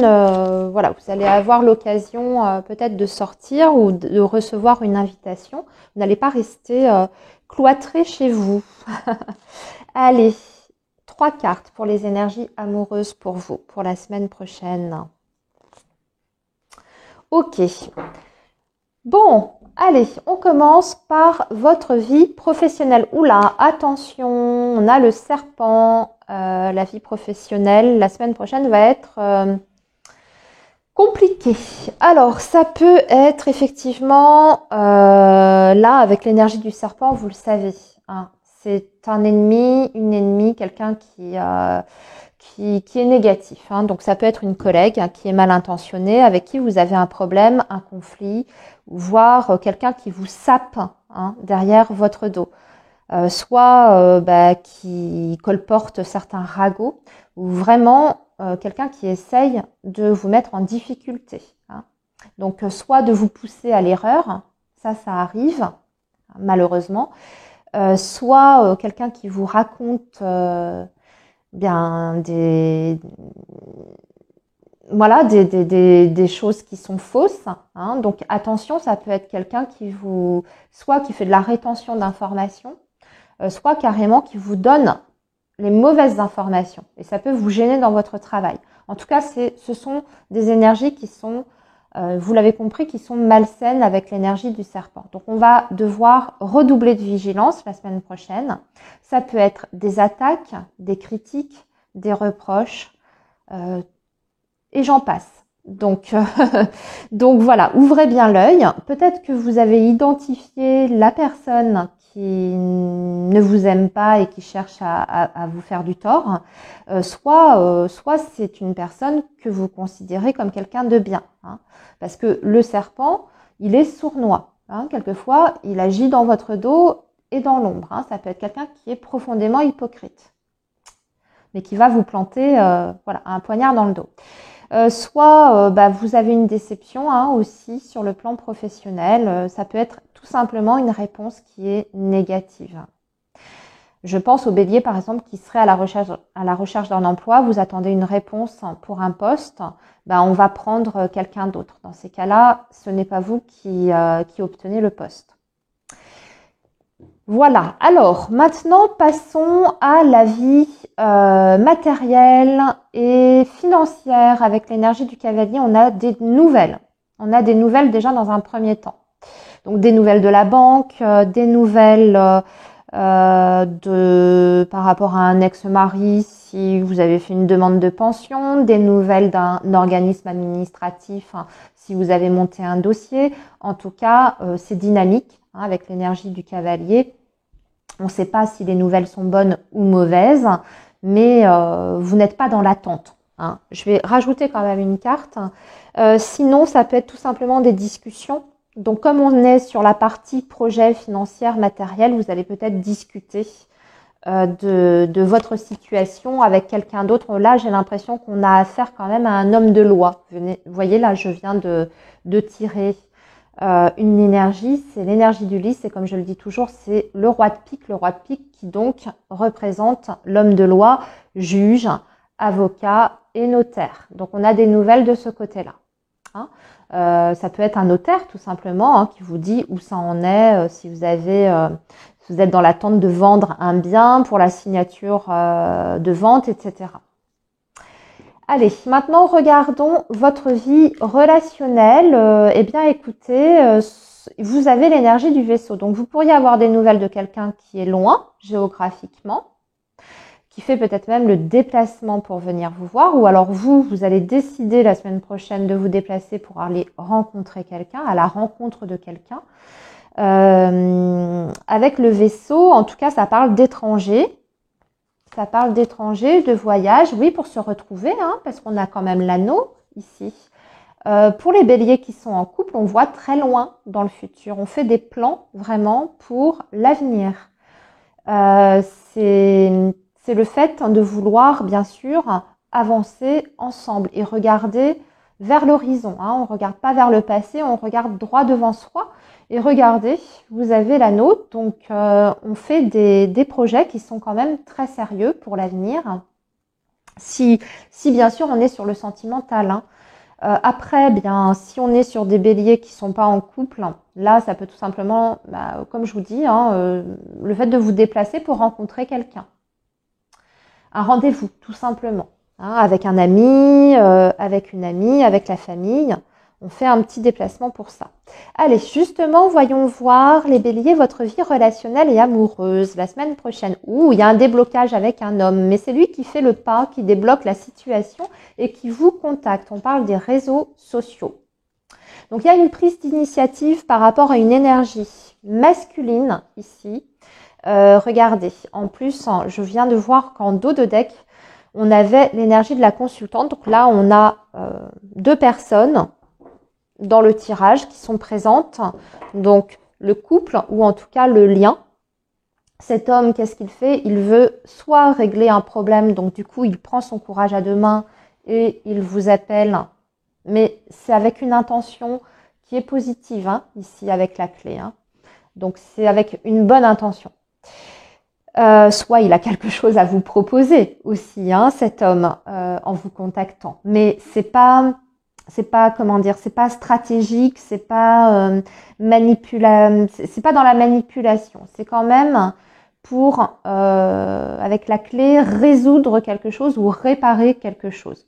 [SPEAKER 1] voilà, vous allez avoir l'occasion peut-être de sortir ou de recevoir une invitation. Vous n'allez pas rester cloîtré chez vous. Allez, 3 cartes pour les énergies amoureuses pour vous, pour la semaine prochaine. Ok. Bon, allez, on commence par votre vie professionnelle. Oula, attention, on a le serpent. La vie professionnelle, la semaine prochaine va être compliquée. Alors, ça peut être effectivement, là, avec l'énergie du serpent, vous le savez. C'est un ennemi, une ennemie, quelqu'un qui est négatif. Donc, ça peut être une collègue qui est mal intentionnée, avec qui vous avez un problème, un conflit, voire quelqu'un qui vous sape derrière votre dos. Soit qui colporte certains ragots, ou vraiment quelqu'un qui essaye de vous mettre en difficulté. Donc, soit de vous pousser à l'erreur, ça arrive, malheureusement, soit quelqu'un qui vous raconte des choses qui sont fausses. Donc, attention, ça peut être quelqu'un soit qui fait de la rétention d'informations, soit carrément qui vous donne les mauvaises informations. Et ça peut vous gêner dans votre travail. En tout cas, ce sont des énergies qui sont, vous l'avez compris, qui sont malsaines avec l'énergie du serpent. Donc, on va devoir redoubler de vigilance la semaine prochaine. Ça peut être des attaques, des critiques, des reproches, et j'en passe. Donc voilà, ouvrez bien l'œil. Peut-être que vous avez identifié la personne qui ne vous aime pas et qui cherche à vous faire du tort, soit c'est une personne que vous considérez comme quelqu'un de bien. Parce que le serpent, il est sournois. Quelquefois, il agit dans votre dos et dans l'ombre. Ça peut être quelqu'un qui est profondément hypocrite, mais qui va vous planter un poignard dans le dos. Soit vous avez une déception aussi sur le plan professionnel. Ça peut être tout simplement une réponse qui est négative. Je pense au bélier, par exemple, qui serait à la recherche d'un emploi. Vous attendez une réponse pour un poste. On va prendre quelqu'un d'autre. Dans ces cas-là, ce n'est pas vous qui obtenez le poste. Voilà. Alors, maintenant, passons à la vie matérielle et financière. Avec l'énergie du cavalier, on a des nouvelles. On a des nouvelles déjà dans un premier temps. Donc, des nouvelles de la banque, des nouvelles par rapport à un ex-mari si vous avez fait une demande de pension, des nouvelles d'un organisme administratif si vous avez monté un dossier. En tout cas, c'est dynamique avec l'énergie du cavalier. On ne sait pas si les nouvelles sont bonnes ou mauvaises, mais vous n'êtes pas dans l'attente. Hein. Je vais rajouter quand même une carte. Sinon, ça peut être tout simplement des discussions. Donc, comme on est sur la partie projet financière, matériel, vous allez peut-être discuter de votre situation avec quelqu'un d'autre. Là, j'ai l'impression qu'on a affaire quand même à un homme de loi. Vous voyez, là, je viens de tirer une énergie. C'est l'énergie du lys. Et comme je le dis toujours, c'est le roi de pique. Le roi de pique qui donc représente l'homme de loi, juge, avocat et notaire. Donc, on a des nouvelles de ce côté-là. Hein. Ça peut être un notaire tout simplement qui vous dit où ça en est, si vous êtes dans l'attente de vendre un bien pour la signature de vente, etc. Allez, maintenant regardons votre vie relationnelle. Eh bien écoutez, vous avez l'énergie du vaisseau. Donc vous pourriez avoir des nouvelles de quelqu'un qui est loin géographiquement, qui fait peut-être même le déplacement pour venir vous voir, ou alors vous allez décider la semaine prochaine de vous déplacer pour aller rencontrer quelqu'un, à la rencontre de quelqu'un. Avec le vaisseau, en tout cas, ça parle d'étrangers. Ça parle d'étrangers, de voyage, oui, pour se retrouver, parce qu'on a quand même l'anneau ici. Pour les béliers qui sont en couple, on voit très loin dans le futur. On fait des plans vraiment pour l'avenir. C'est le fait de vouloir, bien sûr, avancer ensemble et regarder vers l'horizon. On ne regarde pas vers le passé, on regarde droit devant soi. Et regardez, vous avez l'anneau, donc on fait des projets qui sont quand même très sérieux pour l'avenir. Si bien sûr on est sur le sentimental. Après, bien, si on est sur des béliers qui sont pas en couple, là, ça peut tout simplement, comme je vous dis, le fait de vous déplacer pour rencontrer quelqu'un. Un rendez-vous, tout simplement. Avec un ami, avec une amie, avec la famille. On fait un petit déplacement pour ça. Allez, justement, voyons voir les béliers, votre vie relationnelle et amoureuse la semaine prochaine. Il y a un déblocage avec un homme, mais c'est lui qui fait le pas, qui débloque la situation et qui vous contacte. On parle des réseaux sociaux. Donc, il y a une prise d'initiative par rapport à une énergie masculine ici. Regardez, en plus, je viens de voir qu'en dos de deck, on avait l'énergie de la consultante. Donc là, on a 2 personnes dans le tirage qui sont présentes. Donc, le couple ou en tout cas le lien. Cet homme, qu'est-ce qu'il fait? Il veut soit régler un problème, donc du coup, il prend son courage à 2 mains et il vous appelle. Mais c'est avec une intention qui est positive, ici avec la clé. Donc, c'est avec une bonne intention. Soit il a quelque chose à vous proposer aussi, cet homme, en vous contactant. Mais c'est pas comment dire, c'est pas stratégique, c'est pas c'est pas dans la manipulation. C'est quand même pour avec la clé résoudre quelque chose ou réparer quelque chose.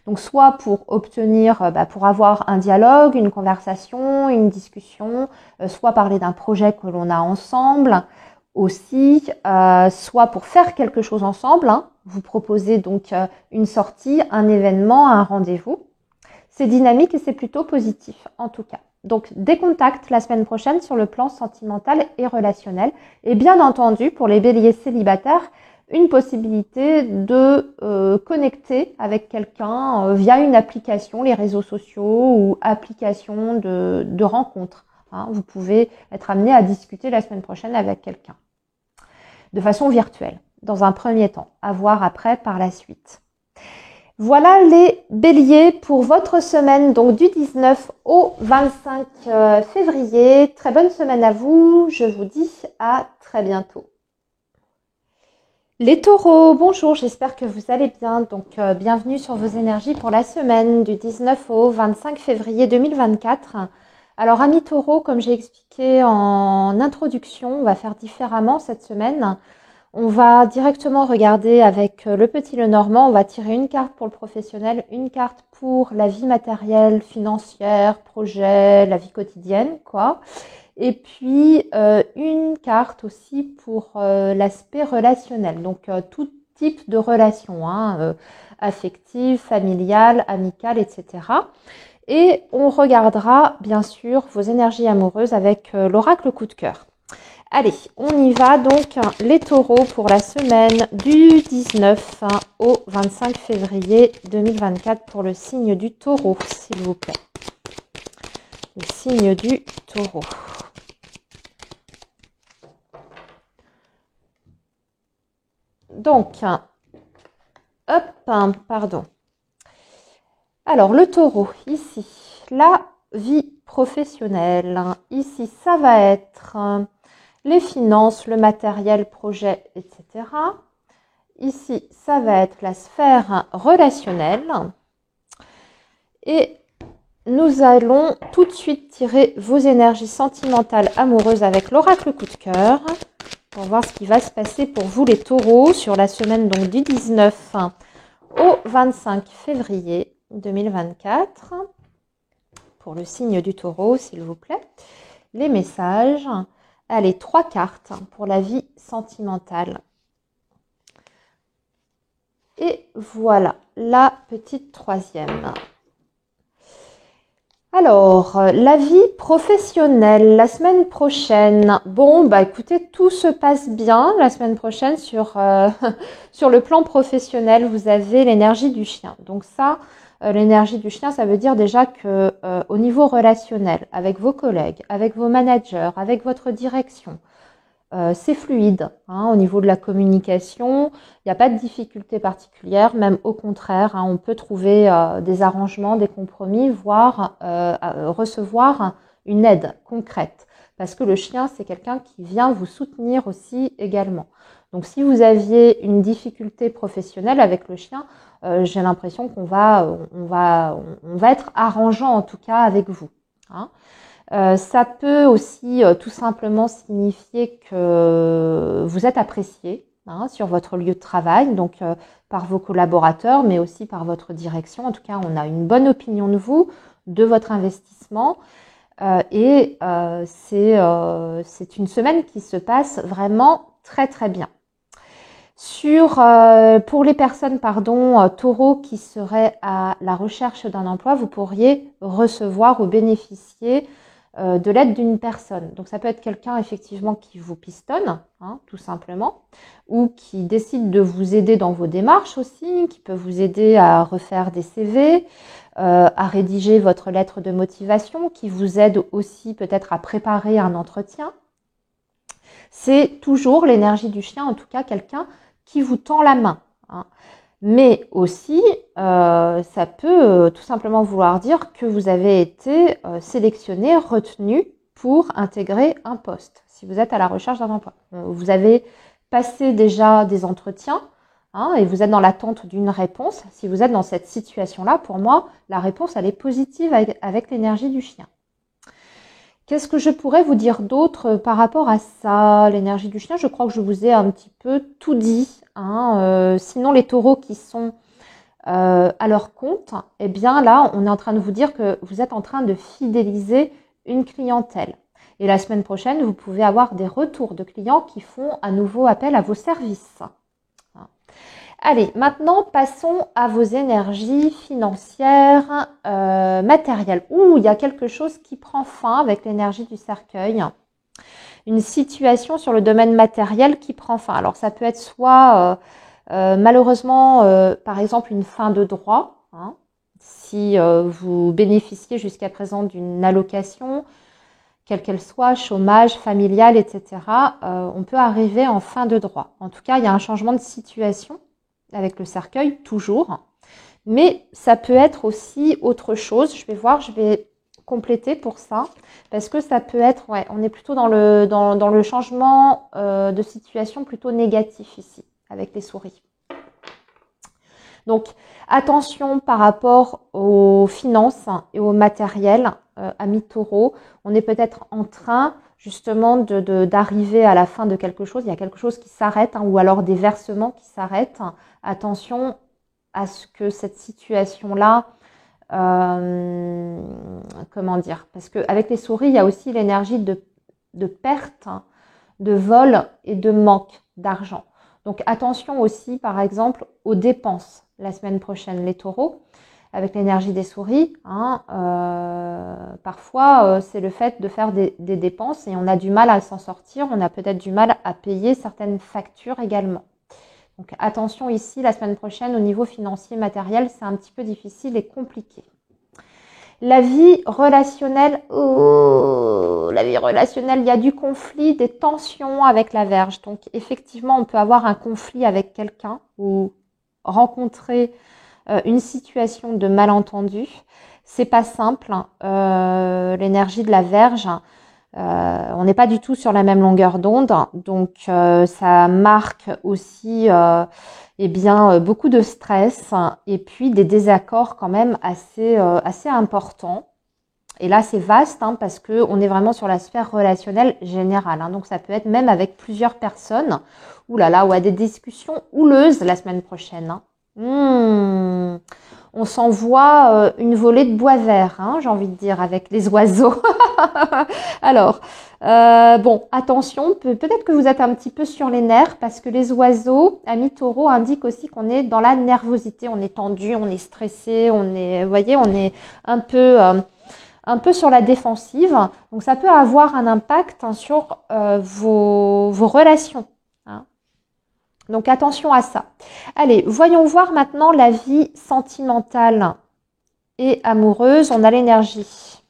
[SPEAKER 1] Donc soit pour obtenir, pour avoir un dialogue, une conversation, une discussion, soit parler d'un projet que l'on a ensemble aussi, soit pour faire quelque chose ensemble. Vous proposez donc une sortie, un événement, un rendez-vous. C'est dynamique et c'est plutôt positif en tout cas. Donc des contacts la semaine prochaine sur le plan sentimental et relationnel. Et bien entendu, pour les béliers célibataires, une possibilité de connecter avec quelqu'un via une application, les réseaux sociaux ou application de rencontre. Vous pouvez être amené à discuter la semaine prochaine avec quelqu'un de façon virtuelle, dans un premier temps, à voir après par la suite. Voilà les béliers pour votre semaine, donc du 19 au 25 février. Très bonne semaine à vous, je vous dis à très bientôt. Les taureaux, bonjour, j'espère que vous allez bien. Donc bienvenue sur vos énergies pour la semaine du 19 au 25 février 2024. Alors amis taureaux, comme j'ai expliqué en introduction, on va faire différemment cette semaine. On va directement regarder avec le petit Lenormand, on va tirer une carte pour le professionnel, une carte pour la vie matérielle, financière, projet, la vie quotidienne, quoi. Et puis une carte aussi pour l'aspect relationnel, donc tout type de relation, affective, familiale, amicale, etc. Et on regardera bien sûr vos énergies amoureuses avec l'oracle coup de cœur. Allez, on y va donc les taureaux pour la semaine du 19 au 25 février 2024 pour le signe du taureau, s'il vous plaît. Le signe du taureau. Donc, hop, pardon. Alors, le taureau, ici, la vie professionnelle. Ici, ça va être les finances, le matériel, projet, etc. Ici, ça va être la sphère relationnelle. Et nous allons tout de suite tirer vos énergies sentimentales amoureuses avec l'oracle coup de cœur pour voir ce qui va se passer pour vous les taureaux sur la semaine donc du 19 au 25 février 2024. Pour le signe du taureau, s'il vous plaît. Les messages. Allez, 3 cartes pour la vie sentimentale. Et voilà, la petite troisième. Alors, la vie professionnelle, la semaine prochaine. Bon, bah écoutez, tout se passe bien la semaine prochaine sur, sur le plan professionnel. Vous avez l'énergie du chien. Donc ça, l'énergie du chien, ça veut dire déjà que au niveau relationnel, avec vos collègues, avec vos managers, avec votre direction, c'est fluide au niveau de la communication, il n'y a pas de difficulté particulière, même au contraire, on peut trouver des arrangements, des compromis, voire recevoir une aide concrète. Parce que le chien, c'est quelqu'un qui vient vous soutenir aussi également. Donc si vous aviez une difficulté professionnelle avec le chien, j'ai l'impression qu'on va être arrangeant en tout cas avec vous. Ça peut aussi tout simplement signifier que vous êtes apprécié sur votre lieu de travail, donc par vos collaborateurs, mais aussi par votre direction. En tout cas, on a une bonne opinion de vous, de votre investissement. Et c'est une semaine qui se passe vraiment très très bien. Pour les personnes, taureaux qui seraient à la recherche d'un emploi, vous pourriez recevoir ou bénéficier de l'aide d'une personne. Donc ça peut être quelqu'un effectivement qui vous pistonne, tout simplement, ou qui décide de vous aider dans vos démarches aussi, qui peut vous aider à refaire des CV, à rédiger votre lettre de motivation, qui vous aide aussi peut-être à préparer un entretien. C'est toujours l'énergie du chien, en tout cas quelqu'un qui vous tend la main. Mais aussi, ça peut tout simplement vouloir dire que vous avez été sélectionné, retenu pour intégrer un poste, si vous êtes à la recherche d'un emploi. Vous avez passé déjà des entretiens et vous êtes dans l'attente d'une réponse. Si vous êtes dans cette situation-là, pour moi, la réponse, elle est positive avec l'énergie du chien. Qu'est-ce que je pourrais vous dire d'autre par rapport à ça, l'énergie du chien? Je crois que je vous ai un petit peu tout dit. Sinon, les taureaux qui sont à leur compte, eh bien là, on est en train de vous dire que vous êtes en train de fidéliser une clientèle. Et la semaine prochaine, vous pouvez avoir des retours de clients qui font à nouveau appel à vos services. Allez, maintenant, passons à vos énergies financières, matérielles. Il y a quelque chose qui prend fin avec l'énergie du cercueil. Une situation sur le domaine matériel qui prend fin. Alors, ça peut être soit, malheureusement, par exemple, une fin de droit. Si vous bénéficiez jusqu'à présent d'une allocation, quelle qu'elle soit, chômage, familial, etc., on peut arriver en fin de droit. En tout cas, il y a un changement de situation avec le cercueil, toujours. Mais ça peut être aussi autre chose. Je vais compléter pour ça. Parce que ça peut être, on est plutôt dans le changement de situation plutôt négatif ici, avec les souris. Donc, attention par rapport aux finances et au matériel, amis taureaux. On est peut-être en train justement d'arriver à la fin de quelque chose. Il y a quelque chose qui s'arrête ou alors des versements qui s'arrêtent. Attention à ce que cette situation-là, comment dire, parce qu'avec les souris, il y a aussi l'énergie de perte, de vol et de manque d'argent. Donc attention aussi, par exemple, aux dépenses la semaine prochaine, les taureaux. avec l'énergie des souris, hein, parfois c'est le fait de faire des dépenses et on a du mal à s'en sortir, on a peut-être du mal à payer certaines factures également. Donc attention ici, la semaine prochaine, au niveau financier matériel, c'est un petit peu difficile et compliqué. La vie relationnelle, il y a du conflit, des tensions avec la Vierge. Donc effectivement, on peut avoir un conflit avec quelqu'un ou rencontrer une situation de malentendu. C'est pas simple. L'énergie de la Vierge, on n'est pas du tout sur la même longueur d'onde, donc ça marque aussi beaucoup de stress et puis des désaccords quand même assez importants. Et là, c'est vaste hein, parce que on est vraiment sur la sphère relationnelle générale. Hein, donc ça peut être même avec plusieurs personnes. Ouh là là, ou à des discussions houleuses la semaine prochaine. Hein. On s'envoie une volée de bois vert, hein, j'ai envie de dire, avec les oiseaux. Alors, bon, attention, peut-être que vous êtes un petit peu sur les nerfs parce que les oiseaux, amis taureaux, indiquent aussi qu'on est dans la nervosité, on est tendu, on est stressé, on est, vous voyez, on est un peu sur la défensive. Donc, ça peut avoir un impact hein, sur vos relations. Hein. Donc, attention à ça. Allez, voyons voir maintenant la vie sentimentale et amoureuse. On a l'énergie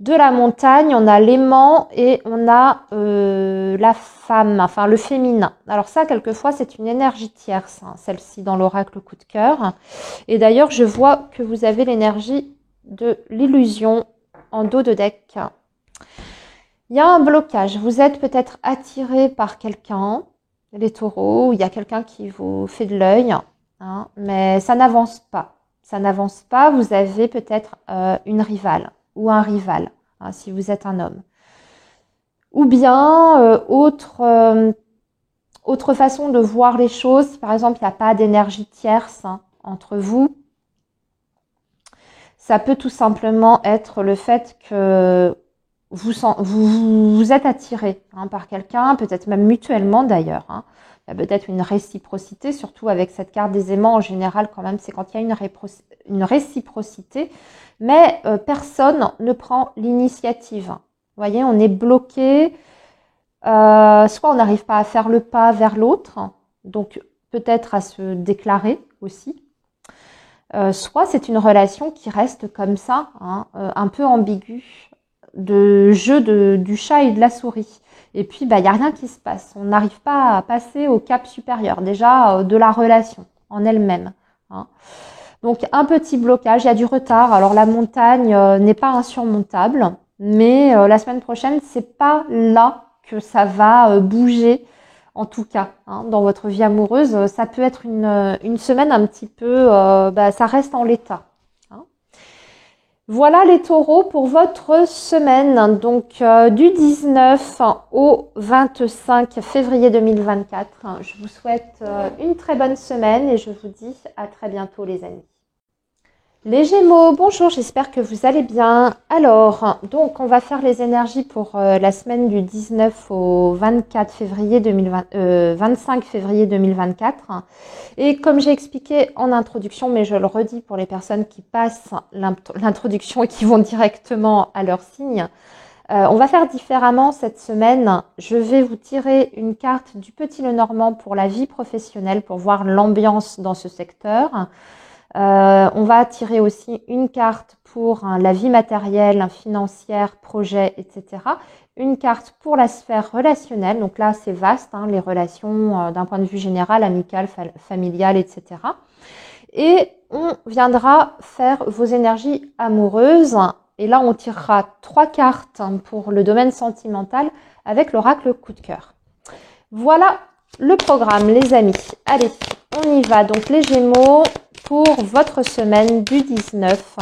[SPEAKER 1] de la montagne, on a l'aimant et on a la femme, enfin le féminin. Alors ça, quelquefois, c'est une énergie tierce, hein, celle-ci dans l'oracle coup de cœur. Et d'ailleurs, je vois que vous avez l'énergie de l'illusion en dos de deck. Il y a un blocage. Vous êtes peut-être attiré par quelqu'un, les taureaux, ou il y a quelqu'un qui vous fait de l'œil, hein, mais ça n'avance pas. Ça n'avance pas. Vous avez peut-être une rivale ou un rival, hein, si vous êtes un homme. Ou bien autre façon de voir les choses, si par exemple il n'y a pas d'énergie tierce hein, entre vous, ça peut tout simplement être le fait que vous êtes attiré hein, par quelqu'un, peut-être même mutuellement d'ailleurs. Hein. Il y a peut-être une réciprocité, surtout avec cette carte des aimants en général quand même, c'est quand il y a une réciprocité, mais personne ne prend l'initiative. Vous voyez, on est bloqué, soit on n'arrive pas à faire le pas vers l'autre, donc peut-être à se déclarer aussi, soit c'est une relation qui reste comme ça, hein, un peu ambiguë, de jeu du chat et de la souris. Et puis, il n'y a rien qui se passe. On n'arrive pas à passer au cap supérieur, déjà de la relation en elle-même. Hein. Donc, un petit blocage, il y a du retard. Alors, la montagne n'est pas insurmontable, mais la semaine prochaine, c'est pas là que ça va bouger, en tout cas, hein, dans votre vie amoureuse. Ça peut être une semaine un petit peu, ça reste en l'état. Voilà les taureaux pour votre semaine, donc du 19 au 25 février 2024. Je vous souhaite une très bonne semaine et je vous dis à très bientôt les amis. Les Gémeaux, bonjour, j'espère que vous allez bien. Alors, donc on va faire les énergies pour la semaine du 19 au 24 février 25 février 2024. Et comme j'ai expliqué en introduction, mais je le redis pour les personnes qui passent l'introduction et qui vont directement à leur signe, on va faire différemment cette semaine. Je vais vous tirer une carte du Petit Lenormand pour la vie professionnelle, pour voir l'ambiance dans ce secteur. On va tirer aussi une carte pour la vie matérielle, financière, projet, etc. Une carte pour la sphère relationnelle. Donc là, c'est vaste, hein, les relations d'un point de vue général, amical, familial, etc. Et on viendra faire vos énergies amoureuses. Et là, on tirera 3 cartes pour le domaine sentimental avec l'oracle coup de cœur. Voilà le programme, les amis. Allez, on y va. Donc, les Gémeaux, pour votre semaine du 19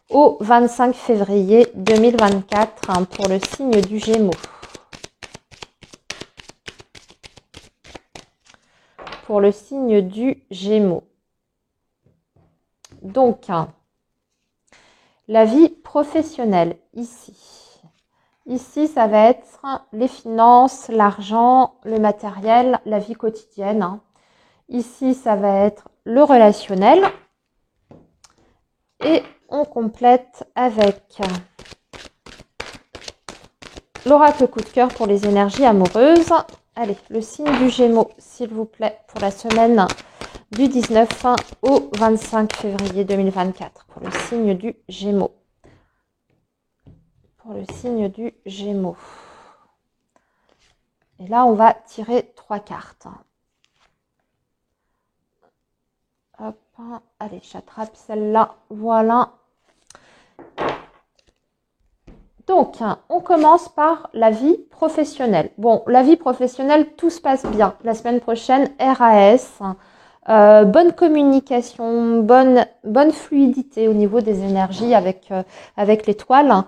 [SPEAKER 1] au 25 février 2024 pour le signe du Gémeaux. Pour le signe du Gémeaux. Donc, la vie professionnelle, ici. Ici, ça va être les finances, l'argent, le matériel, la vie quotidienne. Ici, ça va être le relationnel. Et on complète avec l'oracle coup de cœur pour les énergies amoureuses. Allez, le signe du Gémeaux, s'il vous plaît, pour la semaine du 19 au 25 février 2024. Pour le signe du Gémeaux. Pour le signe du Gémeaux. Et là, on va tirer 3 cartes. Hop, allez, j'attrape celle-là. Voilà. Donc, on commence par la vie professionnelle. Bon, la vie professionnelle, tout se passe bien. La semaine prochaine, RAS, bonne communication, bonne fluidité au niveau des énergies avec l'étoile.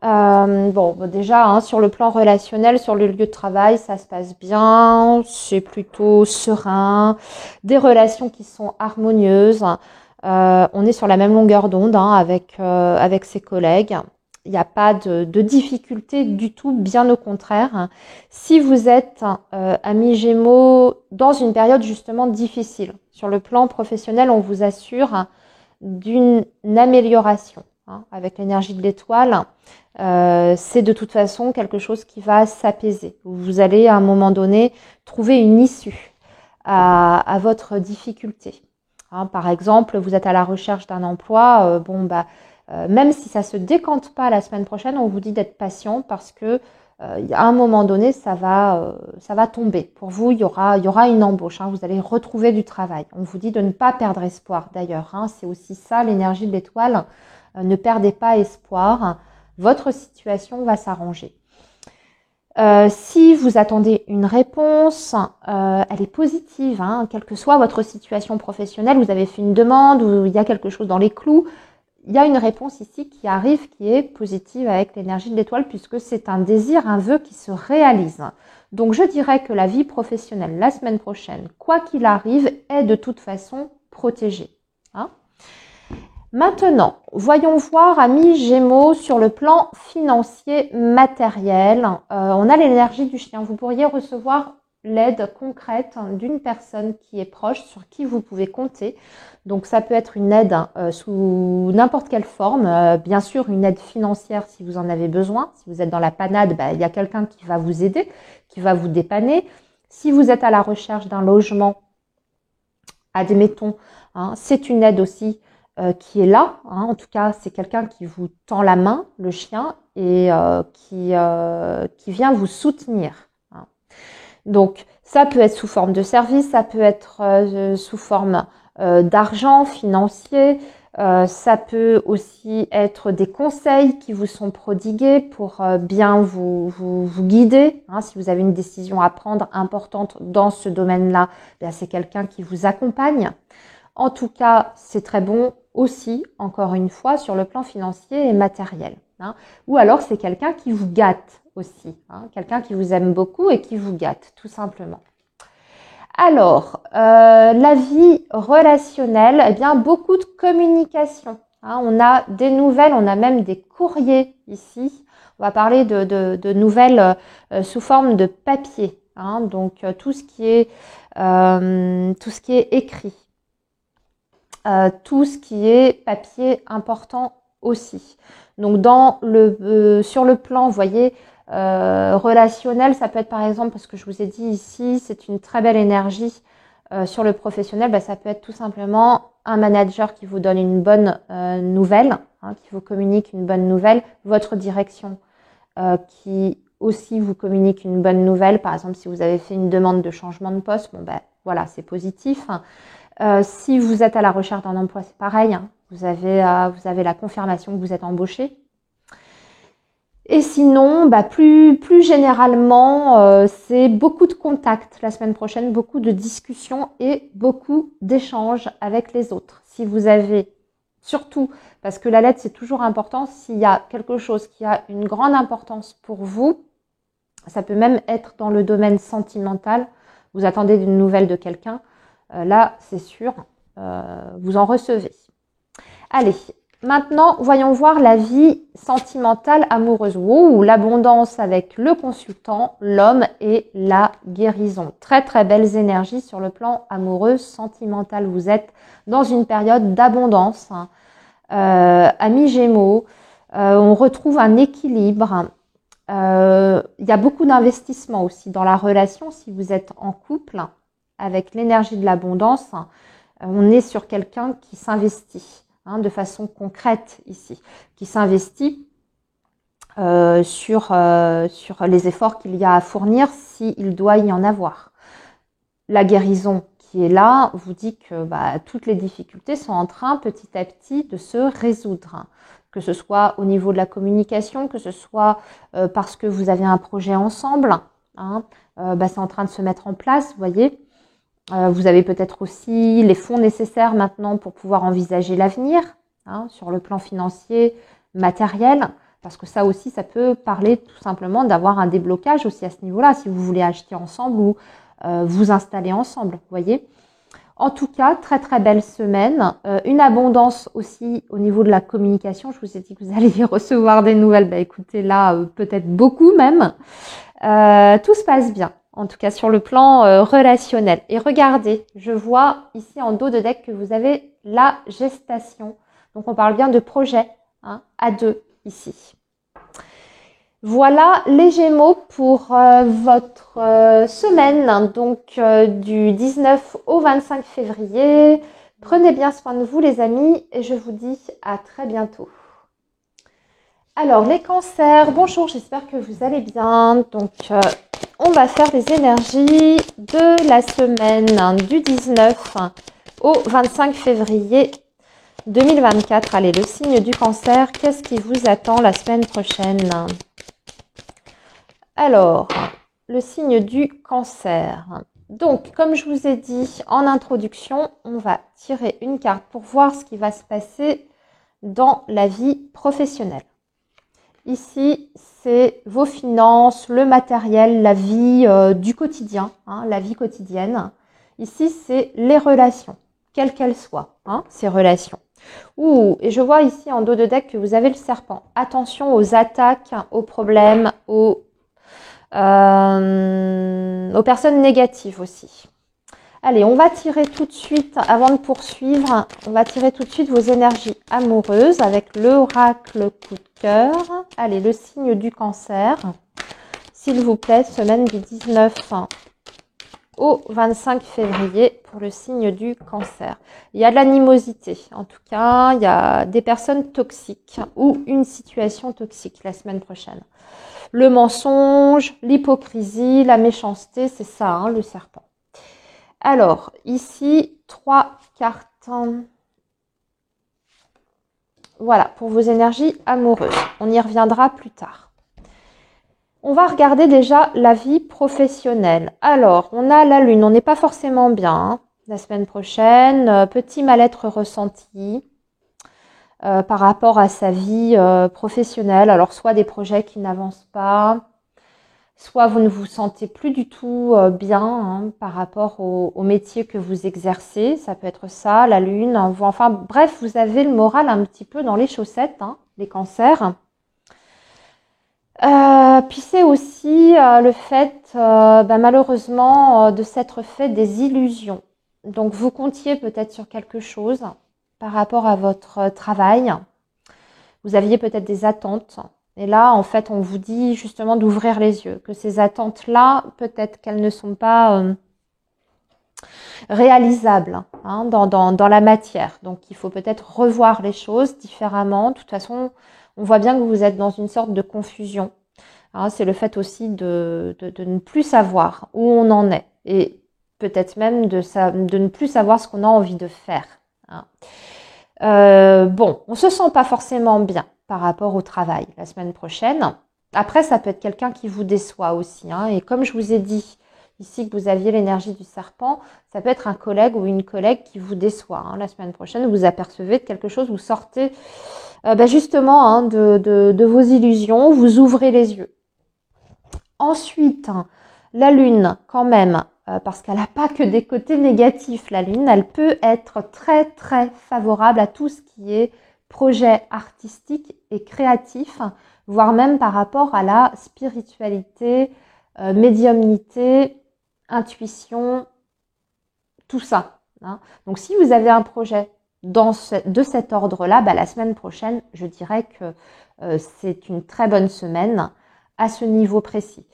[SPEAKER 1] Bon, déjà, hein, sur le plan relationnel, sur le lieu de travail, ça se passe bien, c'est plutôt serein, des relations qui sont harmonieuses. On est sur la même longueur d'onde hein, avec ses collègues. Il n'y a pas de difficulté du tout, bien au contraire. Si vous êtes amis Gémeaux dans une période justement difficile, sur le plan professionnel, on vous assure d'une amélioration hein, avec l'énergie de l'étoile. C'est de toute façon quelque chose qui va s'apaiser. Vous allez à un moment donné trouver une issue à votre difficulté. Hein, par exemple, vous êtes à la recherche d'un emploi, même si ça se décante pas la semaine prochaine, on vous dit d'être patient parce que à un moment donné, ça va tomber. Pour vous, il y aura une embauche. Hein, vous allez retrouver du travail. On vous dit de ne pas perdre espoir. D'ailleurs, hein, c'est aussi ça l'énergie de l'étoile. Ne perdez pas espoir. Votre situation va s'arranger. Si vous attendez une réponse, elle est positive, hein, quelle que soit votre situation professionnelle, vous avez fait une demande ou il y a quelque chose dans les clous, il y a une réponse ici qui arrive, qui est positive avec l'énergie de l'étoile puisque c'est un désir, un vœu qui se réalise. Donc je dirais que la vie professionnelle la semaine prochaine, quoi qu'il arrive, est de toute façon protégée. Hein. Maintenant, voyons voir, amis Gémeaux, sur le plan financier matériel. On a l'énergie du chien. Vous pourriez recevoir l'aide concrète d'une personne qui est proche, sur qui vous pouvez compter. Donc ça peut être une aide sous n'importe quelle forme. Bien sûr, une aide financière si vous en avez besoin. Si vous êtes dans la panade, il y a quelqu'un qui va vous aider, qui va vous dépanner. Si vous êtes à la recherche d'un logement, admettons, hein, c'est une aide aussi qui est là. Hein. En tout cas, c'est quelqu'un qui vous tend la main, le chien, et qui vient vous soutenir. Hein. Donc, ça peut être sous forme de service, ça peut être sous forme d'argent financier, ça peut aussi être des conseils qui vous sont prodigués pour bien vous guider. Hein. Si vous avez une décision à prendre importante dans ce domaine-là, c'est quelqu'un qui vous accompagne. En tout cas, c'est très bon aussi, encore une fois, sur le plan financier et matériel. Hein. Ou alors, c'est quelqu'un qui vous gâte aussi. Hein. Quelqu'un qui vous aime beaucoup et qui vous gâte, tout simplement. Alors, la vie relationnelle, eh bien, beaucoup de communication. Hein. On a des nouvelles, on a même des courriers ici. On va parler de nouvelles sous forme de papier. Hein. Donc, tout ce qui est écrit. Tout ce qui est papier important aussi. Donc sur le plan, vous voyez, relationnel, ça peut être par exemple, parce que je vous ai dit ici, c'est une très belle énergie sur le professionnel, ça peut être tout simplement un manager qui vous donne une bonne nouvelle, hein, qui vous communique une bonne nouvelle, votre direction qui aussi vous communique une bonne nouvelle, par exemple si vous avez fait une demande de changement de poste, voilà, c'est positif. Si vous êtes à la recherche d'un emploi, c'est pareil. Hein. Vous avez la confirmation que vous êtes embauché. Et sinon, plus généralement, c'est beaucoup de contacts la semaine prochaine, beaucoup de discussions et beaucoup d'échanges avec les autres. Si vous avez, surtout, parce que la lettre c'est toujours important, s'il y a quelque chose qui a une grande importance pour vous, ça peut même être dans le domaine sentimental, vous attendez une nouvelle de quelqu'un, là, c'est sûr, vous en recevez. Allez, Maintenant, voyons voir la vie sentimentale amoureuse. Ou l'abondance avec le consultant, l'homme et la guérison. Très très belles énergies sur le plan amoureux, sentimental. Vous êtes dans une période d'abondance. Amis Gémeaux, on retrouve un équilibre. Il y a beaucoup d'investissement aussi dans la relation si vous êtes en couple avec l'énergie de l'abondance. On est sur quelqu'un qui s'investit de façon concrète ici, qui s'investit sur les efforts qu'il y a à fournir s'il doit y en avoir. La guérison qui est là vous dit que toutes les difficultés sont en train petit à petit de se résoudre. Que ce soit au niveau de la communication, que ce soit parce que vous avez un projet ensemble, c'est en train de se mettre en place, vous voyez. Vous avez peut-être aussi les fonds nécessaires maintenant pour pouvoir envisager l'avenir, sur le plan financier, matériel, parce que ça aussi, ça peut parler tout simplement d'avoir un déblocage aussi à ce niveau-là, si vous voulez acheter ensemble ou vous installer ensemble, vous voyez. En tout cas, très très belle semaine. Une abondance aussi au niveau de la communication. Je vous ai dit que vous alliez recevoir des nouvelles. Écoutez, là, peut-être beaucoup même. Tout se passe bien, en tout cas sur le plan relationnel. Et regardez, je vois ici en dos de deck que vous avez la gestation. Donc, on parle bien de projet à deux ici. Voilà les Gémeaux pour votre semaine, donc du 19 au 25 février. Prenez bien soin de vous les amis et je vous dis à très bientôt. Alors les cancers, bonjour, j'espère que vous allez bien. Donc on va faire les énergies de la semaine du 19 au 25 février 2024. Allez, le signe du cancer, qu'est-ce qui vous attend la semaine prochaine ? Alors, le signe du cancer. Donc, comme je vous ai dit en introduction, on va tirer une carte pour voir ce qui va se passer dans la vie professionnelle. Ici, c'est vos finances, le matériel, la vie du quotidien, la vie quotidienne. Ici, c'est les relations, quelles qu'elles soient, ces relations. Et je vois ici en dos de deck que vous avez le serpent. Attention aux attaques, aux problèmes, aux personnes négatives aussi. Allez, on va tirer tout de suite, avant de poursuivre, on va tirer tout de suite vos énergies amoureuses avec l'oracle coup de cœur. Allez, le signe du cancer, s'il vous plaît, semaine du 19 au 25 février pour le signe du cancer. Il y a de l'animosité, en tout cas, il y a des personnes toxiques ou une situation toxique la semaine prochaine. Le mensonge, l'hypocrisie, la méchanceté, c'est ça, le serpent. Alors, ici, 3 cartes. Voilà, pour vos énergies amoureuses. On y reviendra plus tard. On va regarder déjà la vie professionnelle. Alors, on a la lune, on n'est pas forcément bien la semaine prochaine. Petit mal-être ressenti par rapport à sa vie professionnelle. Alors, soit des projets qui n'avancent pas, soit vous ne vous sentez plus du tout bien par rapport au métier que vous exercez. Ça peut être ça, la lune. Enfin, bref, vous avez le moral un petit peu dans les chaussettes, les cancers. Puis c'est aussi le fait, malheureusement, de s'être fait des illusions. Donc, vous comptiez peut-être sur quelque chose par rapport à votre travail. Vous aviez peut-être des attentes. Et là, en fait, on vous dit justement d'ouvrir les yeux. Que ces attentes-là, peut-être qu'elles ne sont pas réalisables dans la matière. Donc, il faut peut-être revoir les choses différemment. De toute façon, on voit bien que vous êtes dans une sorte de confusion. C'est le fait aussi de ne plus savoir où on en est. Et peut-être même de ne plus savoir ce qu'on a envie de faire. Bon, on se sent pas forcément bien par rapport au travail la semaine prochaine. Après, ça peut être quelqu'un qui vous déçoit aussi. Et comme je vous ai dit ici que vous aviez l'énergie du serpent, ça peut être un collègue ou une collègue qui vous déçoit. La semaine prochaine, vous apercevez de quelque chose, vous sortez justement de vos illusions, vous ouvrez les yeux. Ensuite, la lune quand même, parce qu'elle n'a pas que des côtés négatifs, la lune, elle peut être très très favorable à tout ce qui est projets artistiques et créatifs, voire même par rapport à la spiritualité, médiumnité, intuition, tout ça. Hein. Donc si vous avez un projet de cet ordre-là, bah, la semaine prochaine, je dirais que c'est une très bonne semaine à ce niveau précis.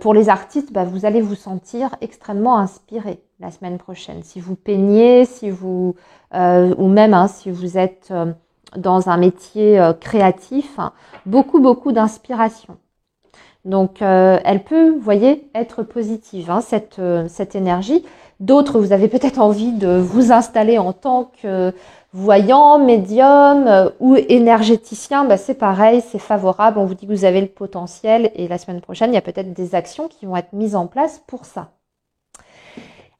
[SPEAKER 1] Pour les artistes, bah, vous allez vous sentir extrêmement inspiré la semaine prochaine. Si vous peignez, si vous ou même si vous êtes dans un métier créatif, hein, beaucoup d'inspiration. Donc, elle peut, vous voyez, être positive, hein, cette énergie. D'autres, vous avez peut-être envie de vous installer en tant que voyant, médium ou énergéticien. Bah, c'est pareil, c'est favorable. On vous dit que vous avez le potentiel et la semaine prochaine, il y a peut-être des actions qui vont être mises en place pour ça.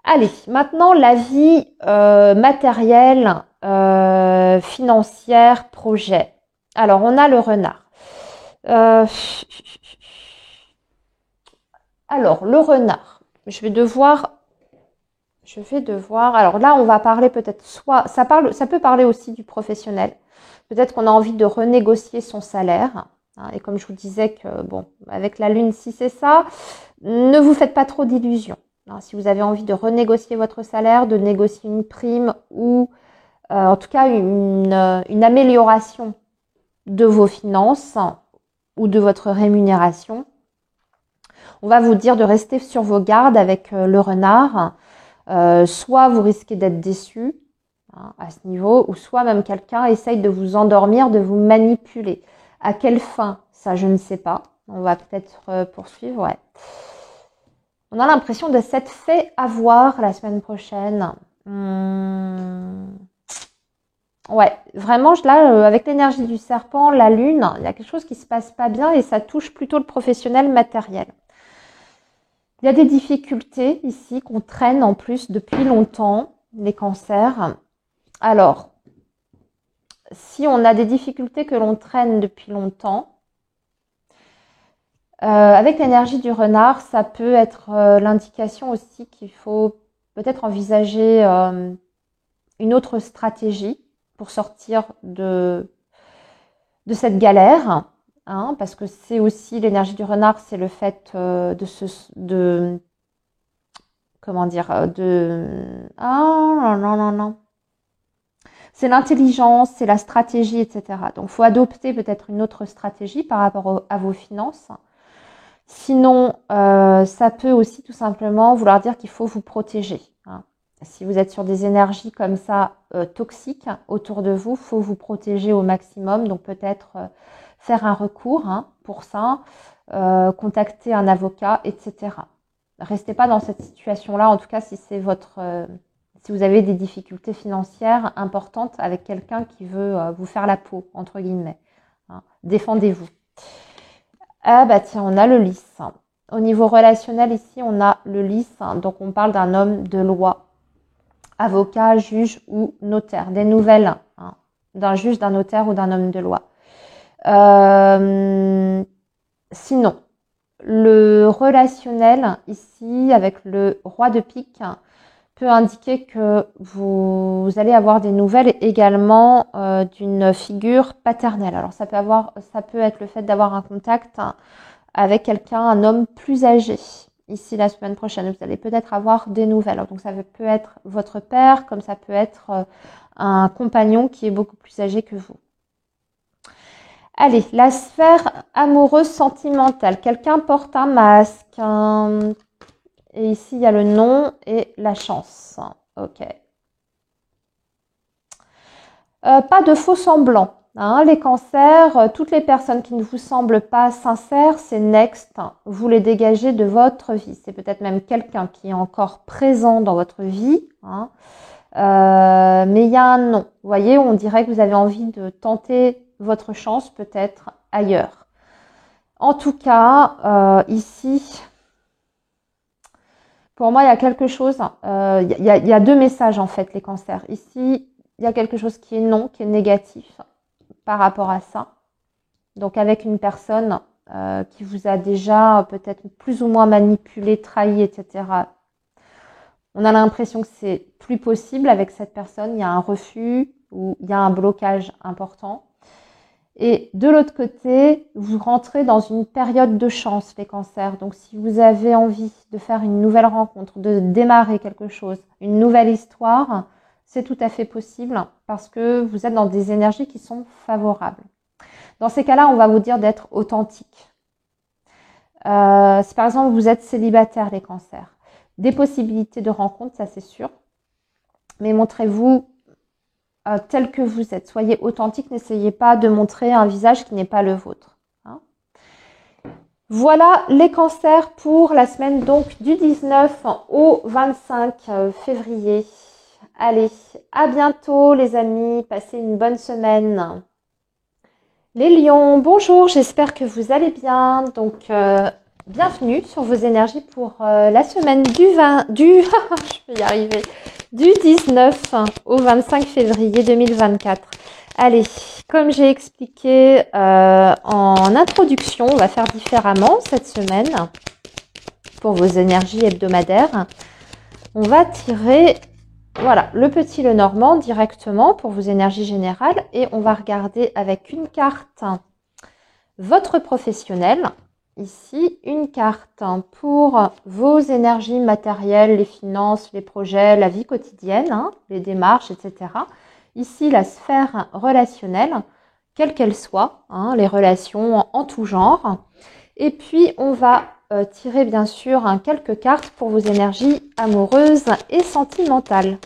[SPEAKER 1] Allez, maintenant, la vie matérielle, financière, projet. Alors, on a le renard. Alors, le renard, je vais devoir, alors là, on va parler peut-être ça peut parler aussi du professionnel. Peut-être qu'on a envie de renégocier son salaire. Hein, et comme je vous disais que, bon, avec la lune, si c'est ça, ne vous faites pas trop d'illusions. Hein, si vous avez envie de renégocier votre salaire, de négocier une prime ou en tout cas une amélioration de vos finances ou de votre rémunération, on va vous dire de rester sur vos gardes avec le renard. Soit vous risquez d'être déçu hein, à ce niveau, ou soit même quelqu'un essaye de vous endormir, de vous manipuler. À quelle fin? Ça, je ne sais pas. On va peut-être poursuivre. Ouais. On a l'impression de s'être fait avoir la semaine prochaine. Ouais, vraiment, là, avec l'énergie du serpent, la lune, il y a quelque chose qui se passe pas bien et ça touche plutôt le professionnel matériel. Il y a des difficultés ici qu'on traîne en plus depuis longtemps, les cancers. Alors, si on a des difficultés que l'on traîne depuis longtemps, avec l'énergie du renard, ça peut être l'indication aussi qu'il faut peut-être envisager une autre stratégie pour sortir de cette galère. Hein, parce que c'est aussi l'énergie du renard, c'est le fait non. C'est l'intelligence, c'est la stratégie, etc. Donc, il faut adopter peut-être une autre stratégie par rapport à vos finances. Sinon, ça peut aussi tout simplement vouloir dire qu'il faut vous protéger. Hein. Si vous êtes sur des énergies comme ça toxiques autour de vous, il faut vous protéger au maximum. Donc, peut-être faire un recours hein, pour ça, contacter un avocat, etc. Restez pas dans cette situation-là, en tout cas si c'est si vous avez des difficultés financières importantes avec quelqu'un qui veut vous faire la peau, entre guillemets. Hein. Défendez-vous. Ah bah tiens, on a le lys. Au niveau relationnel, ici, on a le lys. Donc, on parle d'un homme de loi, avocat, juge ou notaire. Des nouvelles hein, d'un juge, d'un notaire ou d'un homme de loi. Sinon, le relationnel, ici, avec le roi de pique, peut indiquer que vous allez avoir des nouvelles également d'une figure paternelle. Alors, ça peut être le fait d'avoir un contact avec quelqu'un, un homme plus âgé. Ici, la semaine prochaine, vous allez peut-être avoir des nouvelles. Donc, ça peut être votre père, comme ça peut être un compagnon qui est beaucoup plus âgé que vous. Allez, la sphère amoureuse sentimentale. Quelqu'un porte un masque. Et ici, il y a le nom et la chance. Ok. Pas de faux semblants. Hein, les cancers, toutes les personnes qui ne vous semblent pas sincères, c'est next. Vous les dégagez de votre vie. C'est peut-être même quelqu'un qui est encore présent dans votre vie. Hein, mais il y a un non. Vous voyez, on dirait que vous avez envie de tenter votre chance peut-être ailleurs. En tout cas, ici, pour moi, il y a quelque chose. Il y a deux messages en fait, les cancers. Ici, il y a quelque chose qui est non, qui est négatif par rapport à ça. Donc avec une personne qui vous a déjà peut-être plus ou moins manipulé, trahi, etc. On a l'impression que c'est plus possible avec cette personne. Il y a un refus où il y a un blocage important. Et de l'autre côté, vous rentrez dans une période de chance, les cancers. Donc, si vous avez envie de faire une nouvelle rencontre, de démarrer quelque chose, une nouvelle histoire, c'est tout à fait possible parce que vous êtes dans des énergies qui sont favorables. Dans ces cas-là, on va vous dire d'être authentique. Si par exemple, vous êtes célibataire, les cancers, des possibilités de rencontre, ça c'est sûr. Mais montrez-vous tel que vous êtes. Soyez authentique, n'essayez pas de montrer un visage qui n'est pas le vôtre. Hein. Voilà les cancers pour la semaine donc du 19 au 25 février. Allez, à bientôt les amis, passez une bonne semaine. Les lions, bonjour, j'espère que vous allez bien. Donc, bienvenue sur vos énergies pour la semaine je vais y arriver, du 19 au 25 février 2024. Allez, comme j'ai expliqué en introduction, on va faire différemment cette semaine pour vos énergies hebdomadaires. On va tirer... Voilà, le petit Lenormand directement pour vos énergies générales et on va regarder avec une carte votre professionnel. Ici, une carte pour vos énergies matérielles, les finances, les projets, la vie quotidienne, hein, les démarches, etc. Ici, la sphère relationnelle, quelle qu'elle soit, hein, les relations en tout genre. Et puis, on va tirer bien sûr quelques cartes pour vos énergies amoureuses et sentimentales.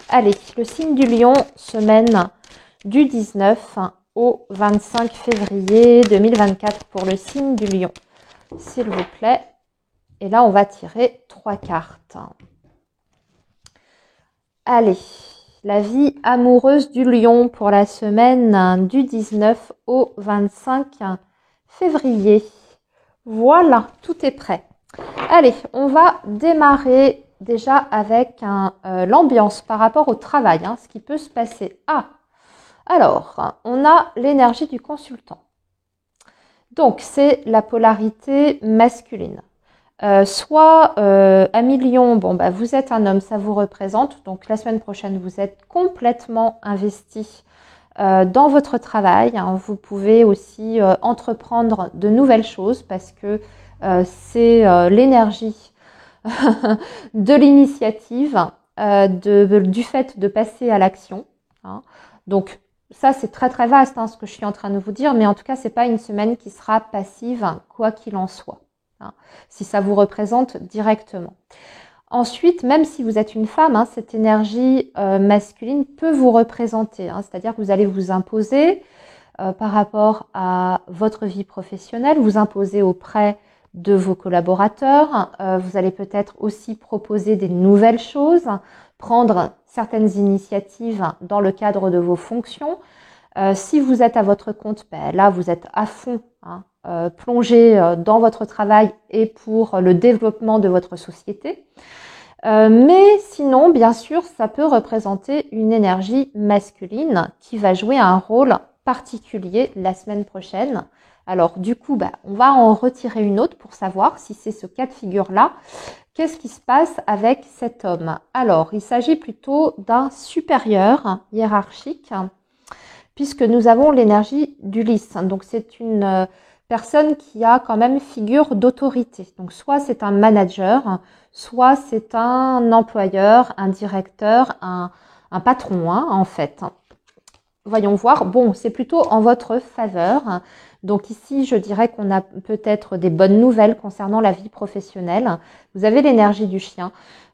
[SPEAKER 1] Allez, le signe du lion, semaine du 19 au 25 février 2024 pour le signe du lion, s'il vous plaît. Et là, on va tirer 3 cartes. Allez, la vie amoureuse du lion pour la semaine du 19 au 25 février. Voilà, tout est prêt. Allez, on va démarrer déjà avec l'ambiance par rapport au travail, hein, ce qui peut se passer. Alors, on a l'énergie du consultant. Donc, c'est la polarité masculine. Soit ami lion, bon, bah, vous êtes un homme, ça vous représente. Donc, la semaine prochaine, vous êtes complètement investi dans votre travail. Hein. Vous pouvez aussi entreprendre de nouvelles choses parce que c'est l'énergie de l'initiative, du fait de passer à l'action. Hein. Donc, ça, c'est très très vaste hein, ce que je suis en train de vous dire, mais en tout cas, c'est pas une semaine qui sera passive, quoi qu'il en soit, hein, si ça vous représente directement. Ensuite, même si vous êtes une femme, hein, cette énergie masculine peut vous représenter, hein, c'est-à-dire que vous allez vous imposer par rapport à votre vie professionnelle, vous imposer auprès de vos collaborateurs, vous allez peut-être aussi proposer des nouvelles choses, prendre certaines initiatives dans le cadre de vos fonctions. Si vous êtes à votre compte, ben là vous êtes à fond, hein, plongé dans votre travail et pour le développement de votre société. Mais sinon, bien sûr, ça peut représenter une énergie masculine qui va jouer un rôle particulier la semaine prochaine. Alors du coup, bah, on va en retirer une autre pour savoir si c'est ce cas de figure-là. Qu'est-ce qui se passe avec cet homme? Alors, il s'agit plutôt d'un supérieur hiérarchique, puisque nous avons l'énergie du lys. Donc c'est une personne qui a quand même figure d'autorité. Donc soit c'est un manager, soit c'est un employeur, un directeur, un patron hein, en fait. Voyons voir. Bon, c'est plutôt en votre faveur. Donc ici, je dirais qu'on a peut-être des bonnes nouvelles concernant la vie professionnelle. Vous avez l'énergie du chien.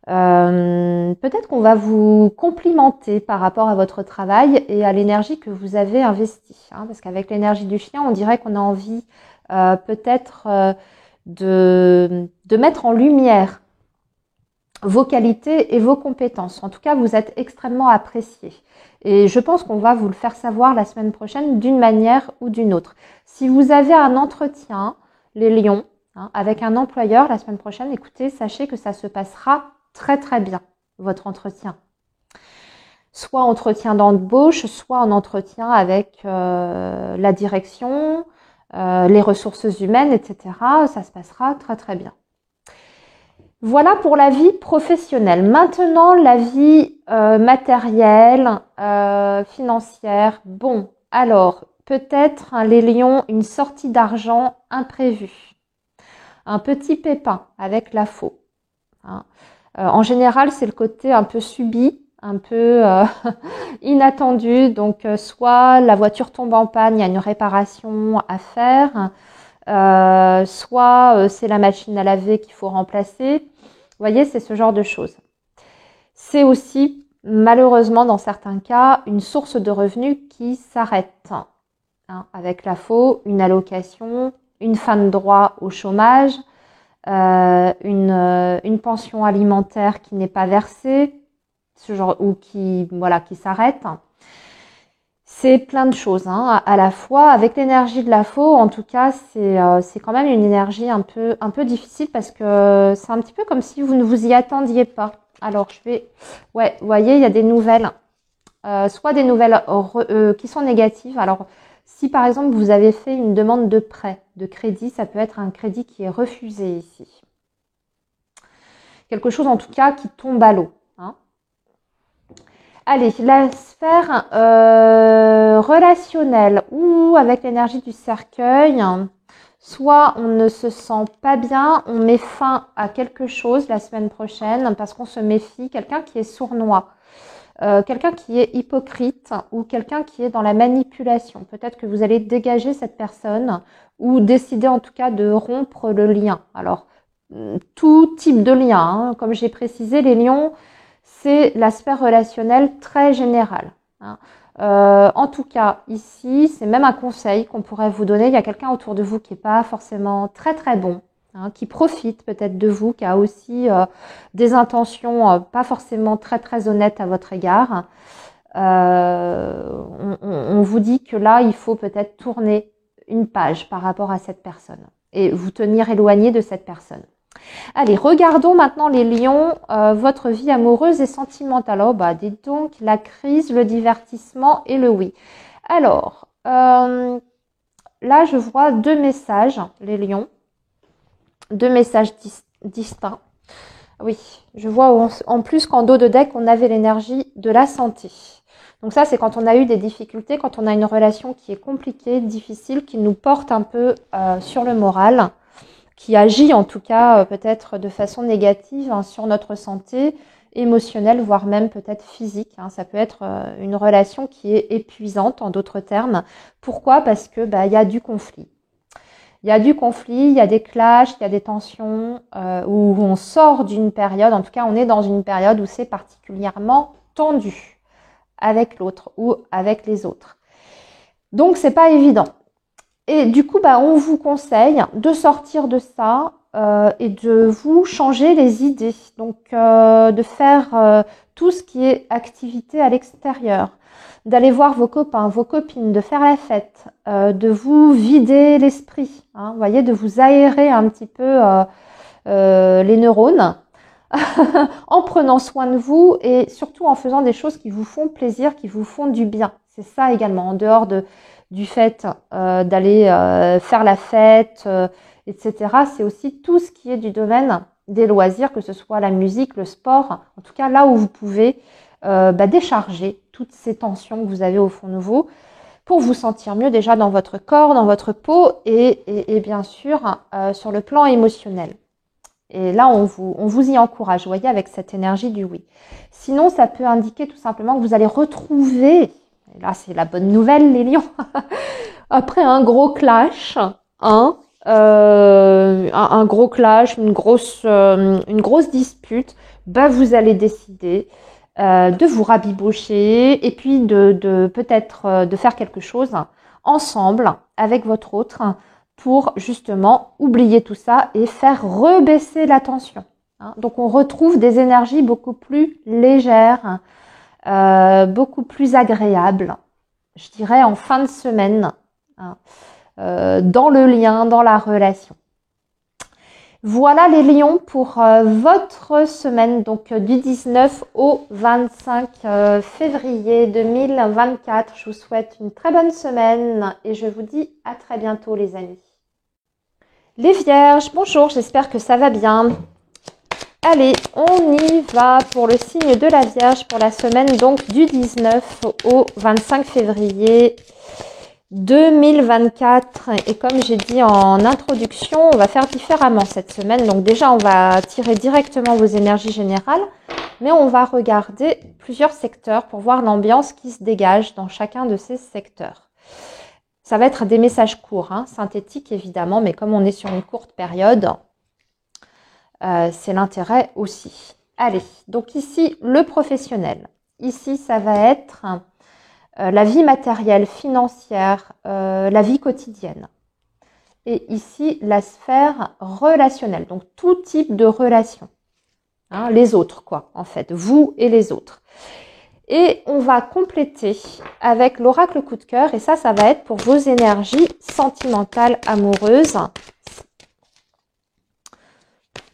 [SPEAKER 1] Peut-être qu'on va vous complimenter par rapport à votre travail et à l'énergie que vous avez investie. Hein, parce qu'avec l'énergie du chien, on dirait qu'on a envie peut-être de mettre en lumière vos qualités et vos compétences. En tout cas, vous êtes extrêmement apprécié. Et je pense qu'on va vous le faire savoir la semaine prochaine d'une manière ou d'une autre. Si vous avez un entretien, les lions, hein, avec un employeur la semaine prochaine, écoutez, sachez que ça se passera très très bien, votre entretien. Soit entretien d'embauche, soit en entretien avec la direction, les ressources humaines, etc. Ça se passera très très bien. Voilà pour la vie professionnelle. Maintenant, la vie matérielle, financière. Bon, alors, peut-être hein, les lions, une sortie d'argent imprévue. Un petit pépin avec la faux. Hein. En général, c'est le côté un peu subi, un peu inattendu. Donc, soit la voiture tombe en panne, il y a une réparation à faire. Soit c'est la machine à laver qu'il faut remplacer. Vous voyez, c'est ce genre de choses. C'est aussi, malheureusement, dans certains cas, une source de revenus qui s'arrête. Hein, avec la faux, une allocation, une fin de droit au chômage, une pension alimentaire qui n'est pas versée, ce genre, ou qui s'arrête. C'est plein de choses hein, à la fois. Avec l'énergie de la faux, en tout cas, c'est quand même une énergie un peu difficile parce que c'est un petit peu comme si vous ne vous y attendiez pas. Alors, ouais, vous voyez, il y a des nouvelles, soit des nouvelles qui sont négatives. Alors, si par exemple, vous avez fait une demande de prêt, de crédit, ça peut être un crédit qui est refusé ici. Quelque chose, en tout cas, qui tombe à l'eau. Hein. Allez, la sphère relationnelle ou avec l'énergie du cercueil, soit on ne se sent pas bien, on met fin à quelque chose la semaine prochaine parce qu'on se méfie, quelqu'un qui est sournois, quelqu'un qui est hypocrite ou quelqu'un qui est dans la manipulation. Peut-être que vous allez dégager cette personne ou décider en tout cas de rompre le lien. Alors, tout type de lien, hein, comme j'ai précisé, les lions, c'est la sphère relationnelle très générale. Hein. En tout cas, ici, c'est même un conseil qu'on pourrait vous donner. Il y a quelqu'un autour de vous qui n'est pas forcément très très bon, hein, qui profite peut-être de vous, qui a aussi des intentions pas forcément très très honnêtes à votre égard. On vous dit que là, il faut peut-être tourner une page par rapport à cette personne et vous tenir éloigné de cette personne. Allez, regardons maintenant les lions, votre vie amoureuse et sentimentale. Oh, bah, dites donc, la crise, le divertissement et le oui. Alors, là, je vois deux messages, les lions. Deux messages distincts. Oui, je vois en plus qu'en dos de deck, on avait l'énergie de la santé. Donc ça, c'est quand on a eu des difficultés, quand on a une relation qui est compliquée, difficile, qui nous porte un peu sur le moral, qui agit en tout cas peut-être de façon négative hein, sur notre santé émotionnelle, voire même peut-être physique. Hein. Ça peut être une relation qui est épuisante en d'autres termes. Pourquoi ? Parce que y a du conflit. Il y a du conflit, il y a des clashs, il y a des tensions, où on sort d'une période, en tout cas on est dans une période où c'est particulièrement tendu avec l'autre ou avec les autres. Donc c'est pas évident. Et du coup, on vous conseille de sortir de ça et de vous changer les idées. Donc, de faire tout ce qui est activité à l'extérieur, d'aller voir vos copains, vos copines, de faire la fête, de vous vider l'esprit, hein, vous voyez, de vous aérer un petit peu les neurones en prenant soin de vous et surtout en faisant des choses qui vous font plaisir, qui vous font du bien. C'est ça également, en dehors du fait d'aller faire la fête, etc. C'est aussi tout ce qui est du domaine des loisirs, que ce soit la musique, le sport, en tout cas là où vous pouvez décharger toutes ces tensions que vous avez au fond de vous pour vous sentir mieux déjà dans votre corps, dans votre peau et bien sûr sur le plan émotionnel. Et là, on vous y encourage, vous voyez, avec cette énergie du oui. Sinon, ça peut indiquer tout simplement que vous allez retrouver, et là c'est la bonne nouvelle les lions, après un gros clash, un gros clash, une grosse dispute, vous allez décider de vous rabibocher et puis de peut-être de faire quelque chose ensemble avec votre autre pour justement oublier tout ça et faire rebaisser la tension. Hein. Donc on retrouve des énergies beaucoup plus légères, beaucoup plus agréables, je dirais en fin de semaine, hein, dans le lien, dans la relation. Voilà les lions pour votre semaine, donc du 19 au 25 février 2024. Je vous souhaite une très bonne semaine et je vous dis à très bientôt les amis. Les vierges, bonjour, j'espère que ça va bien. Allez, on y va pour le signe de la Vierge pour la semaine donc du 19 au 25 février 2024. Et comme j'ai dit en introduction, on va faire différemment cette semaine. Donc déjà, on va tirer directement vos énergies générales, mais on va regarder plusieurs secteurs pour voir l'ambiance qui se dégage dans chacun de ces secteurs. Ça va être des messages courts, synthétiques évidemment, mais comme on est sur une courte période, c'est l'intérêt aussi. Allez, donc ici, le professionnel. Ici, ça va être la vie matérielle, financière, la vie quotidienne. Et ici, la sphère relationnelle, donc tout type de relation. Les autres, quoi, en fait, vous et les autres. Et on va compléter avec l'oracle coup de cœur. Et ça va être pour vos énergies sentimentales, amoureuses.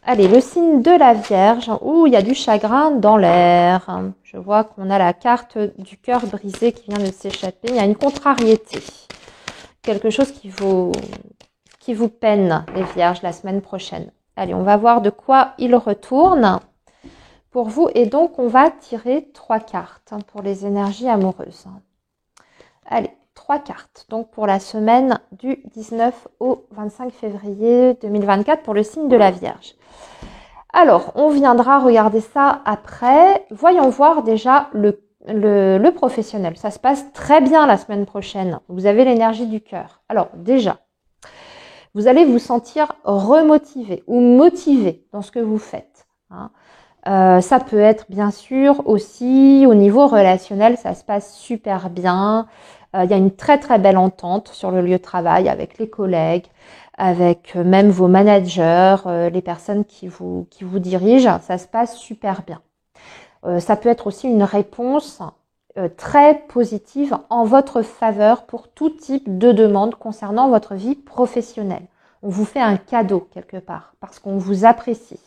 [SPEAKER 1] Allez, le signe de la Vierge. Ouh, il y a du chagrin dans l'air. Je vois qu'on a la carte du cœur brisé qui vient de s'échapper. Il y a une contrariété. Quelque chose qui vous peine, les Vierges, la semaine prochaine. Allez, on va voir de quoi il retourne pour vous. Et donc, on va tirer 3 cartes pour les énergies amoureuses. Allez, 3 cartes. Donc, pour la semaine du 19 au 25 février 2024 pour le signe de la Vierge. Alors, on viendra regarder ça après. Voyons voir déjà le professionnel. Ça se passe très bien la semaine prochaine. Vous avez l'énergie du cœur. Alors, déjà, vous allez vous sentir remotivé ou motivé dans ce que vous faites. Ça peut être bien sûr aussi au niveau relationnel, ça se passe super bien. Il y a une très très belle entente sur le lieu de travail avec les collègues, avec même vos managers, les personnes qui vous dirigent. Ça se passe super bien. Ça peut être aussi une réponse très positive en votre faveur pour tout type de demande concernant votre vie professionnelle. On vous fait un cadeau quelque part parce qu'on vous apprécie.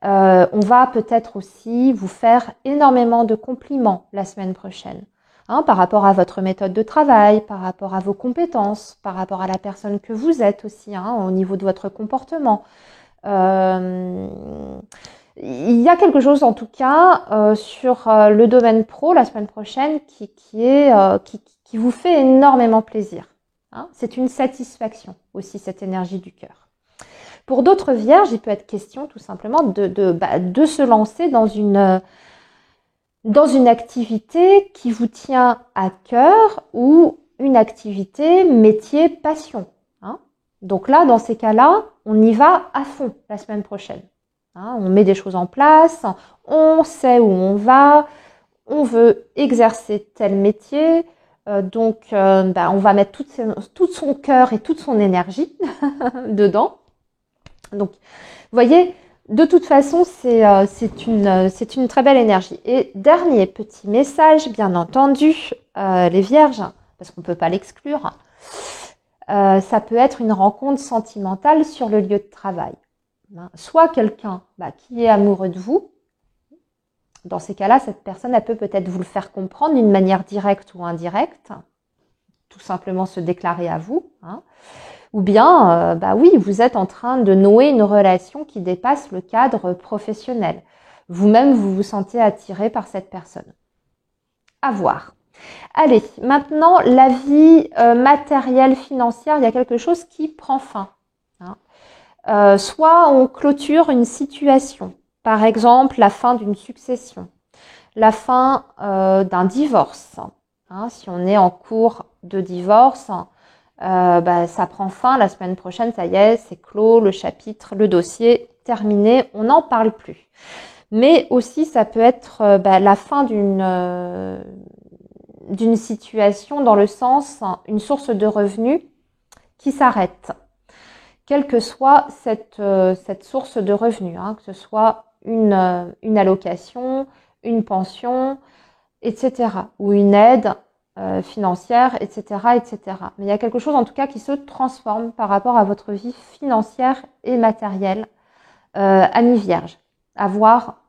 [SPEAKER 1] On va peut-être aussi vous faire énormément de compliments la semaine prochaine, par rapport à votre méthode de travail, par rapport à vos compétences, par rapport à la personne que vous êtes aussi, au niveau de votre comportement. Il y a quelque chose en tout cas sur le domaine pro la semaine prochaine qui vous fait énormément plaisir. C'est une satisfaction aussi, cette énergie du cœur. Pour d'autres vierges, il peut être question tout simplement de se lancer dans une activité qui vous tient à cœur ou une activité métier passion. Donc là, dans ces cas-là, on y va à fond la semaine prochaine. On met des choses en place, on sait où on va, on veut exercer tel métier. Donc, on va mettre tout son cœur et toute son énergie dedans. Donc, vous voyez, de toute façon, c'est une très belle énergie. Et dernier petit message, bien entendu, les vierges, parce qu'on ne peut pas l'exclure, ça peut être une rencontre sentimentale sur le lieu de travail. Soit quelqu'un qui est amoureux de vous. Dans ces cas-là, cette personne, elle peut peut-être vous le faire comprendre d'une manière directe ou indirecte, tout simplement se déclarer à vous. Ou bien, oui, vous êtes en train de nouer une relation qui dépasse le cadre professionnel. Vous-même, vous vous sentez attiré par cette personne. À voir. Allez, maintenant, la vie matérielle, financière, il y a quelque chose qui prend fin. Soit on clôture une situation, par exemple la fin d'une succession, la fin d'un divorce. Si on est en cours de divorce, ça prend fin la semaine prochaine, ça y est, c'est clos, le chapitre, le dossier terminé, on n'en parle plus. Mais aussi, ça peut être la fin d'une situation dans le sens, une source de revenus qui s'arrête. Quelle que soit cette source de revenus, que ce soit une allocation, une pension, etc. ou une aide financière, etc., etc. Mais il y a quelque chose en tout cas qui se transforme par rapport à votre vie financière et matérielle, amis vierges. À voir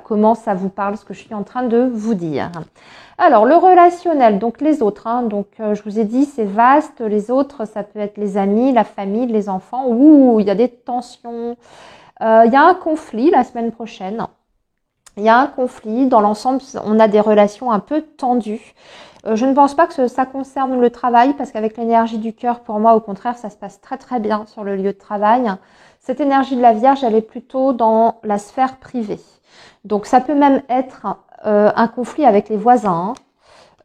[SPEAKER 1] comment ça vous parle, ce que je suis en train de vous dire. Alors, le relationnel, donc les autres. Je vous ai dit, c'est vaste. Les autres, ça peut être les amis, la famille, les enfants. Il y a des tensions. Il y a un conflit la semaine prochaine. Il y a un conflit. Dans l'ensemble, on a des relations un peu tendues. Je ne pense pas que ça concerne le travail parce qu'avec l'énergie du cœur, pour moi, au contraire, ça se passe très très bien sur le lieu de travail. Cette énergie de la Vierge, elle est plutôt dans la sphère privée. Donc, ça peut même être un conflit avec les voisins.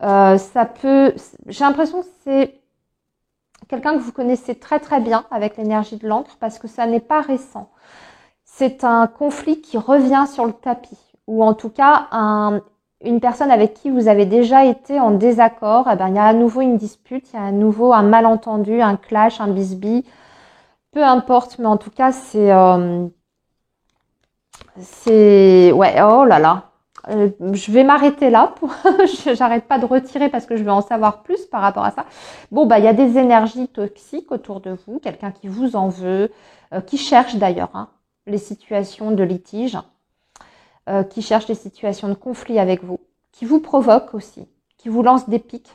[SPEAKER 1] J'ai l'impression que c'est quelqu'un que vous connaissez très très bien avec l'énergie de l'encre parce que ça n'est pas récent. C'est un conflit qui revient sur le tapis ou en tout cas une personne avec qui vous avez déjà été en désaccord. Eh ben, il y a à nouveau une dispute, il y a à nouveau un malentendu, un clash, un bisbille. Peu importe, mais en tout cas, ouais, oh là là. Je vais m'arrêter là. J'arrête pas de retirer parce que je veux en savoir plus par rapport à ça. Bon, bah, il y a des énergies toxiques autour de vous. Quelqu'un qui vous en veut, qui cherche d'ailleurs les situations de litige, qui cherche les situations de conflit avec vous, qui vous provoque aussi, qui vous lance des pics,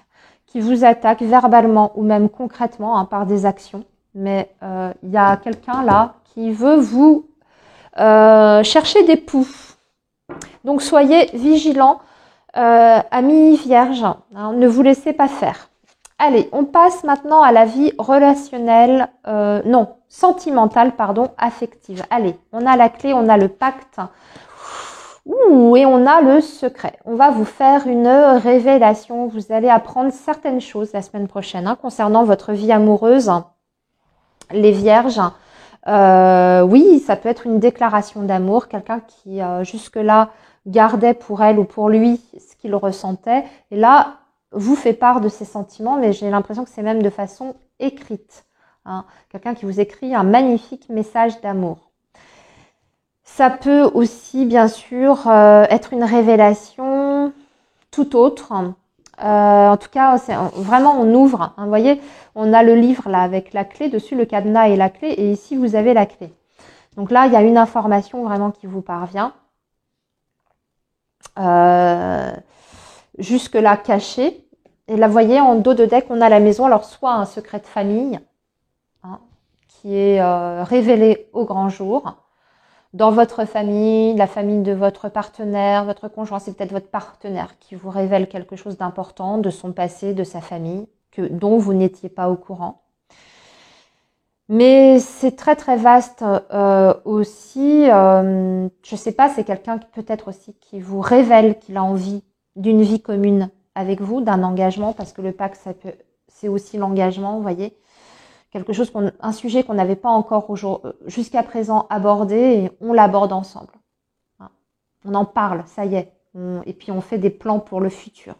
[SPEAKER 1] qui vous attaque verbalement ou même concrètement par des actions. Mais il y a quelqu'un là qui veut vous chercher des poux. Donc soyez vigilants, amis vierges, ne vous laissez pas faire. Allez, on passe maintenant à la vie relationnelle, sentimentale, affective. Allez, on a la clé, on a le pacte. Et on a le secret. On va vous faire une révélation. Vous allez apprendre certaines choses la semaine prochaine concernant votre vie amoureuse. Les vierges, oui, ça peut être une déclaration d'amour, quelqu'un qui jusque-là gardait pour elle ou pour lui ce qu'il ressentait, et là, vous fait part de ses sentiments, mais j'ai l'impression que c'est même de façon écrite. Quelqu'un qui vous écrit un magnifique message d'amour. Ça peut aussi, bien sûr, être une révélation tout autre. En tout cas, vraiment, on ouvre. Vous voyez, on a le livre là avec la clé dessus, le cadenas et la clé. Et ici, vous avez la clé. Donc là, il y a une information vraiment qui vous parvient. Jusque-là, cachée. Et là, vous voyez, en dos de deck, on a la maison. Alors, soit un secret de famille qui est révélé au grand jour. Dans votre famille, la famille de votre partenaire, votre conjoint, c'est peut-être votre partenaire qui vous révèle quelque chose d'important de son passé, de sa famille, dont vous n'étiez pas au courant. Mais c'est très très vaste aussi. Je ne sais pas, c'est quelqu'un peut-être aussi qui vous révèle qu'il a envie d'une vie commune avec vous, d'un engagement, parce que le pacte, c'est aussi l'engagement, vous voyez. Quelque chose, un sujet qu'on n'avait pas encore jusqu'à présent abordé et on l'aborde ensemble. On en parle, ça y est. Et puis on fait des plans pour le futur.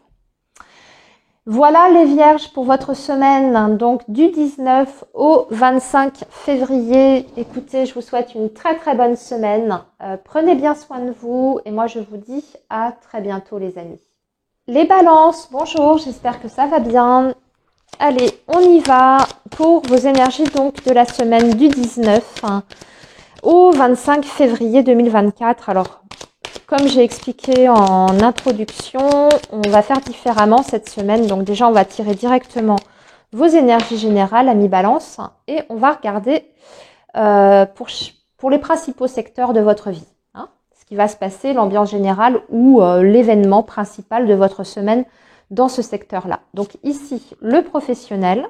[SPEAKER 1] Voilà les vierges pour votre semaine, donc du 19 au 25 février. Écoutez, je vous souhaite une très très bonne semaine. Prenez bien soin de vous et moi je vous dis à très bientôt les amis. Les balances, bonjour, j'espère que ça va bien. Allez, on y va pour vos énergies donc de la semaine du 19 au 25 février 2024. Alors, comme j'ai expliqué en introduction, on va faire différemment cette semaine. Donc déjà, on va tirer directement vos énergies générales, amis balance, et on va regarder pour les principaux secteurs de votre vie. Ce qui va se passer, l'ambiance générale ou l'événement principal de votre semaine dans ce secteur-là. Donc ici, le professionnel,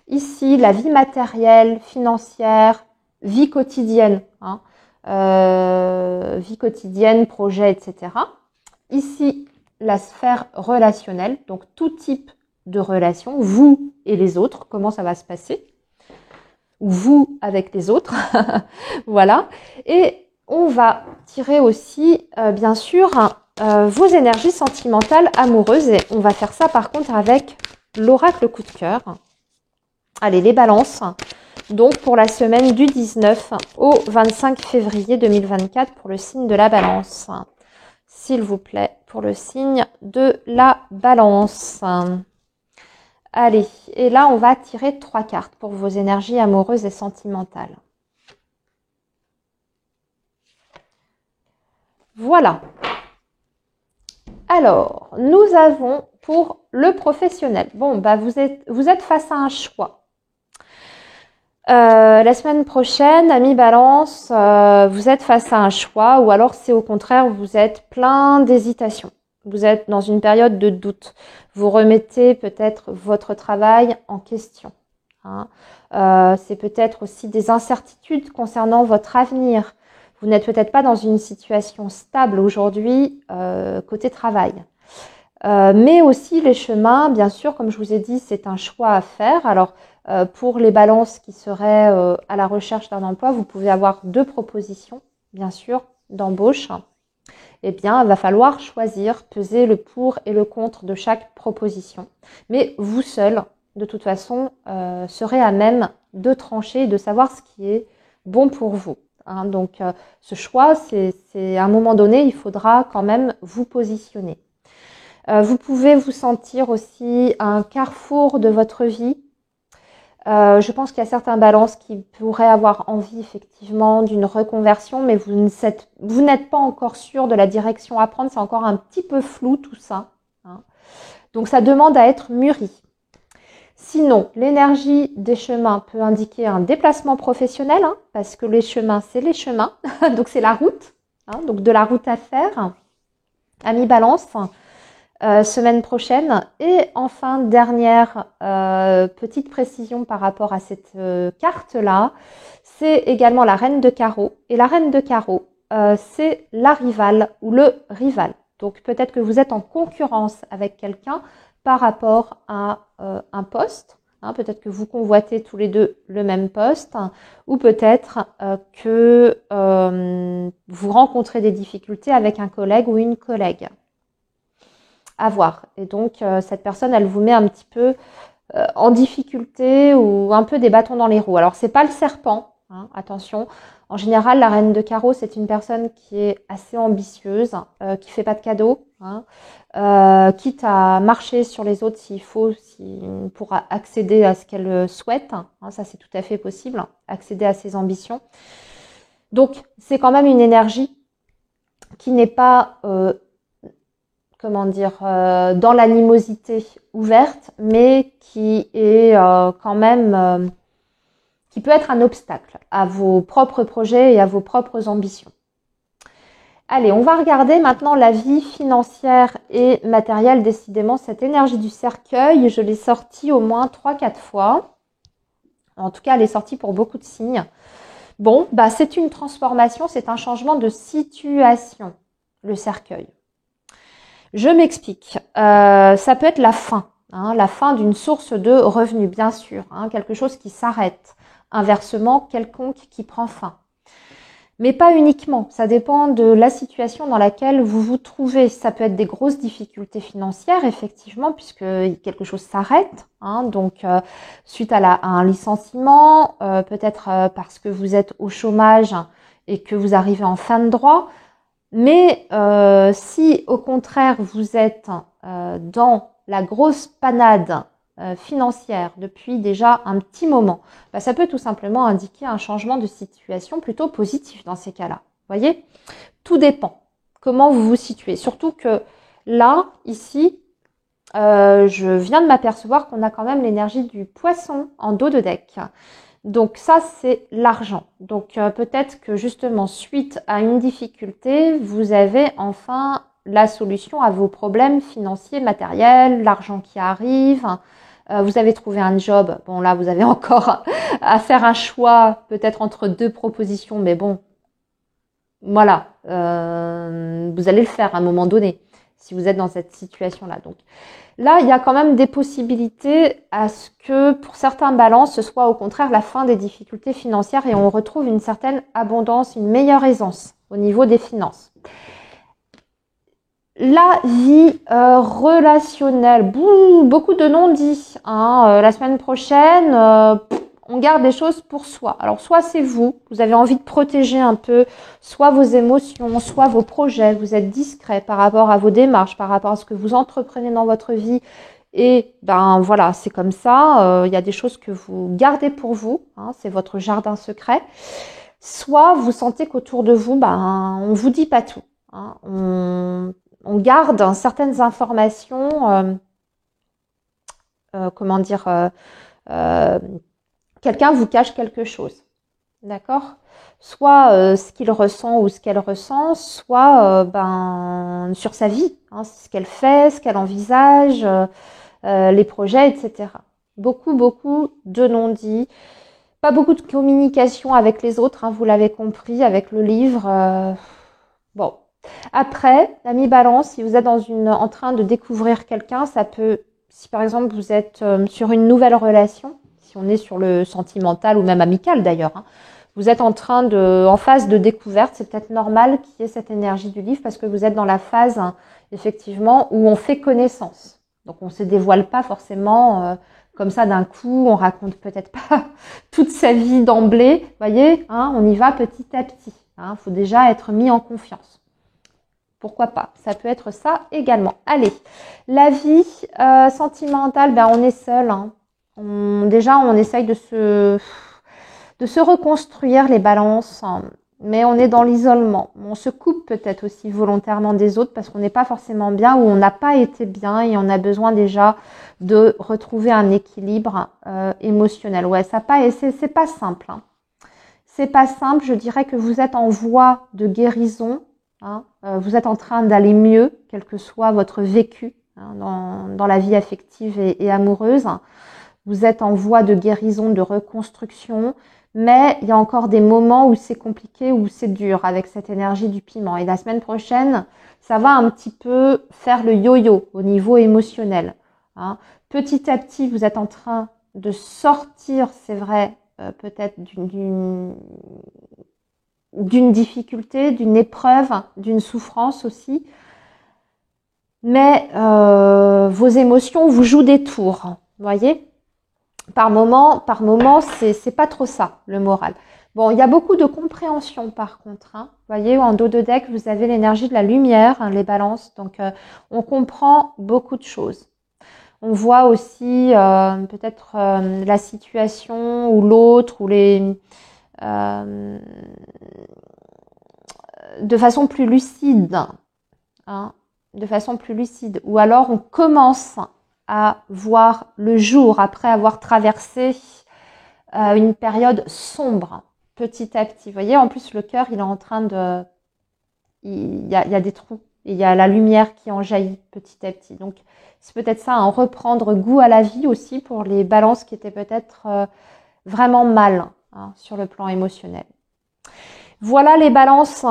[SPEAKER 1] ici, la vie matérielle, financière, vie quotidienne, vie quotidienne, projet, etc. Ici, la sphère relationnelle, donc tout type de relation, vous et les autres, comment ça va se passer, ou vous avec les autres, voilà. Et on va tirer aussi, bien sûr, vos énergies sentimentales amoureuses et on va faire ça par contre avec l'oracle coup de cœur. Allez, les balances. Donc pour la semaine du 19 au 25 février 2024 pour le signe de la balance. S'il vous plaît, pour le signe de la balance. Allez, et là on va tirer 3 cartes pour vos énergies amoureuses et sentimentales. Voilà. Alors, nous avons pour le professionnel. Bon, bah vous êtes face à un choix. La semaine prochaine, amis Balance, vous êtes face à un choix ou alors c'est au contraire, vous êtes plein d'hésitation. Vous êtes dans une période de doute. Vous remettez peut-être votre travail en question. Hein. C'est peut-être aussi des incertitudes concernant votre avenir. Vous n'êtes peut-être pas dans une situation stable aujourd'hui côté travail. Mais aussi les chemins, bien sûr, comme je vous ai dit, c'est un choix à faire. Alors, pour les balances qui seraient à la recherche d'un emploi, vous pouvez avoir 2 propositions, bien sûr, d'embauche. Eh bien, il va falloir choisir, peser le pour et le contre de chaque proposition. Mais vous seul, de toute façon, serez à même de trancher et de savoir ce qui est bon pour vous. Hein. Donc, ce choix, c'est à un moment donné, il faudra quand même vous positionner. Vous pouvez vous sentir aussi à un carrefour de votre vie. Je pense qu'il y a certains balances qui pourraient avoir envie effectivement d'une reconversion, mais vous n'êtes pas encore sûr de la direction à prendre. C'est encore un petit peu flou tout ça. Hein. Donc ça demande à être mûri. Sinon, l'énergie des chemins peut indiquer un déplacement professionnel, hein, parce que les chemins, c'est les chemins. Donc c'est la route. Hein, donc de la route à faire. Amis Balance. Semaine prochaine. Et enfin, dernière petite précision par rapport à cette carte-là, c'est également la reine de carreau. Et la reine de carreau, c'est la rivale ou le rival. Donc peut-être que vous êtes en concurrence avec quelqu'un par rapport à un poste. Hein, peut-être que vous convoitez tous les deux le même poste, ou peut-être que vous rencontrez des difficultés avec un collègue ou une collègue. À voir. Et donc, cette personne, elle vous met un petit peu en difficulté ou un peu des bâtons dans les roues. Alors, c'est pas le serpent, hein, attention. En général, la reine de carreau, c'est une personne qui est assez ambitieuse, qui fait pas de cadeaux, hein, quitte à marcher sur les autres s'il faut, pour accéder à ce qu'elle souhaite. Hein, ça, c'est tout à fait possible, accéder à ses ambitions. Donc, c'est quand même une énergie qui n'est pas dans l'animosité ouverte, mais qui est quand même, qui peut être un obstacle à vos propres projets et à vos propres ambitions. Allez, on va regarder maintenant la vie financière et matérielle. Décidément, cette énergie du cercueil, je l'ai sortie au moins 3-4 fois. En tout cas, elle est sortie pour beaucoup de signes. Bon, bah, c'est une transformation, c'est un changement de situation, le cercueil. Je m'explique. Ça peut être la fin, hein, la fin d'une source de revenus, bien sûr, hein, quelque chose qui s'arrête, un versement quelconque qui prend fin. Mais pas uniquement, ça dépend de la situation dans laquelle vous vous trouvez. Ça peut être des grosses difficultés financières, effectivement, puisque quelque chose s'arrête. Hein, donc, suite à un licenciement, peut-être parce que vous êtes au chômage et que vous arrivez en fin de droit. Mais si au contraire vous êtes dans la grosse panade financière depuis déjà un petit moment, bah, ça peut tout simplement indiquer un changement de situation plutôt positif dans ces cas-là. Vous voyez, tout dépend comment vous vous situez. Surtout que là, ici, je viens de m'apercevoir qu'on a quand même l'énergie du poisson en dos de deck. Donc ça, c'est l'argent. Donc peut-être que justement, suite à une difficulté, vous avez enfin la solution à vos problèmes financiers, matériels, l'argent qui arrive. Vous avez trouvé un job. Bon, là, vous avez encore à faire un choix, peut-être entre 2 propositions, mais bon, voilà, vous allez le faire à un moment donné, si vous êtes dans cette situation-là. Donc là, il y a quand même des possibilités à ce que pour certains balances, ce soit au contraire la fin des difficultés financières et on retrouve une certaine abondance, une meilleure aisance au niveau des finances. La vie relationnelle, beaucoup de non-dits. Hein. La semaine prochaine, on garde les choses pour soi. Alors soit c'est vous avez envie de protéger un peu, soit vos émotions, soit vos projets, vous êtes discret par rapport à vos démarches, par rapport à ce que vous entreprenez dans votre vie. Et ben voilà, c'est comme ça, y a des choses que vous gardez pour vous, hein, c'est votre jardin secret. Soit vous sentez qu'autour de vous, on vous dit pas tout. Hein, on garde certaines informations, quelqu'un vous cache quelque chose. D'accord? Soit ce qu'il ressent ou ce qu'elle ressent, soit sur sa vie, hein, ce qu'elle fait, ce qu'elle envisage, les projets, etc. Beaucoup de non-dits. Pas beaucoup de communication avec les autres, hein, vous l'avez compris, avec le livre. Bon. Après, l'ami Balance, si vous êtes en train de découvrir quelqu'un, ça peut, si par exemple vous êtes sur une nouvelle relation, si on est sur le sentimental ou même amical d'ailleurs, hein, vous êtes en phase de découverte, c'est peut-être normal qu'il y ait cette énergie du livre parce que vous êtes dans la phase, hein, effectivement, où on fait connaissance. Donc on ne se dévoile pas forcément comme ça d'un coup, on raconte peut-être pas toute sa vie d'emblée, voyez, hein, on y va petit à petit. Hein, faut déjà être mis en confiance. Pourquoi pas? Ça peut être ça également. Allez, la vie sentimentale, on est seul. Hein. Déjà, on essaye de se reconstruire les balances, hein, mais on est dans l'isolement. On se coupe peut-être aussi volontairement des autres parce qu'on n'est pas forcément bien ou on n'a pas été bien et on a besoin déjà de retrouver un équilibre émotionnel. Ouais, c'est pas simple. Hein. C'est pas simple. Je dirais que vous êtes en voie de guérison. Hein, vous êtes en train d'aller mieux, quel que soit votre vécu hein, dans la vie affective et amoureuse. Vous êtes en voie de guérison, de reconstruction, mais il y a encore des moments où c'est compliqué, où c'est dur avec cette énergie du piment. Et la semaine prochaine, ça va un petit peu faire le yo-yo au niveau émotionnel. Hein. Petit à petit, vous êtes en train de sortir, c'est vrai, peut-être d'une difficulté, d'une épreuve, d'une souffrance aussi. Mais vos émotions vous jouent des tours, voyez ? Par moment, c'est pas trop ça, le moral. Bon, il y a beaucoup de compréhension par contre. Hein. Vous voyez, en dos de deck, vous avez l'énergie de la lumière, hein, les balances. Donc, on comprend beaucoup de choses. On voit aussi peut-être la situation ou l'autre ou de façon plus lucide. Hein, de façon plus lucide. Ou alors, on commence à voir le jour après avoir traversé une période sombre petit à petit. Vous voyez, en plus, le cœur, il est en train de... Il y a des trous. Et il y a la lumière qui en jaillit petit à petit. Donc, c'est peut-être ça, hein, reprendre goût à la vie aussi pour les balances qui étaient peut-être vraiment mal hein, sur le plan émotionnel. Voilà les balances.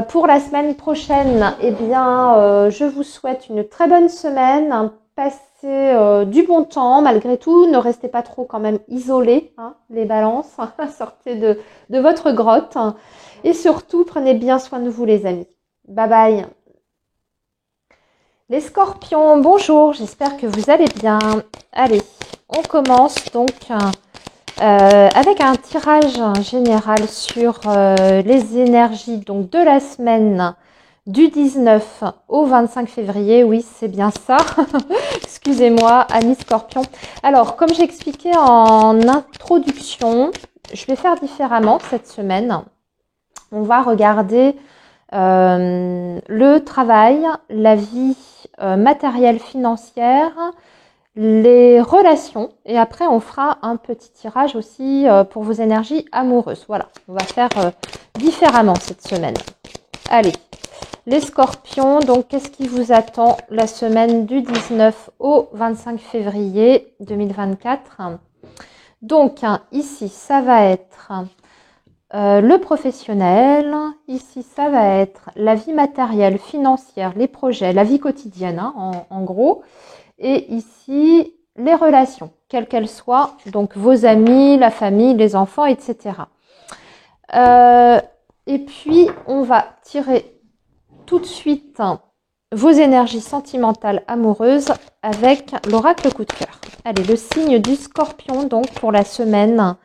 [SPEAKER 1] Pour la semaine prochaine, eh bien, je vous souhaite une très bonne semaine. Passez du bon temps malgré tout. Ne restez pas trop quand même isolés, hein, les balances. Sortez de votre grotte. Et surtout, prenez bien soin de vous les amis. Bye bye. Les scorpions, bonjour. J'espère que vous allez bien. Allez, on commence donc... avec un tirage général sur les énergies donc de la semaine du 19 au 25 février. Oui, c'est bien ça. Excusez-moi, amis scorpions. Alors, comme j'expliquais en introduction, je vais faire différemment cette semaine. On va regarder le travail, la vie matérielle financière, les relations et après on fera un petit tirage aussi pour vos énergies amoureuses. Voilà, on va faire différemment cette semaine. Allez, les scorpions, donc qu'est-ce qui vous attend la semaine du 19 au 25 février 2024? Donc ici ça va être le professionnel, ici ça va être la vie matérielle, financière, les projets, la vie quotidienne hein, en gros. Et ici, les relations, quelles qu'elles soient, donc vos amis, la famille, les enfants, etc. Et puis, on va tirer tout de suite vos énergies sentimentales amoureuses avec l'oracle coup de cœur. Allez, le signe du scorpion, donc pour la semaine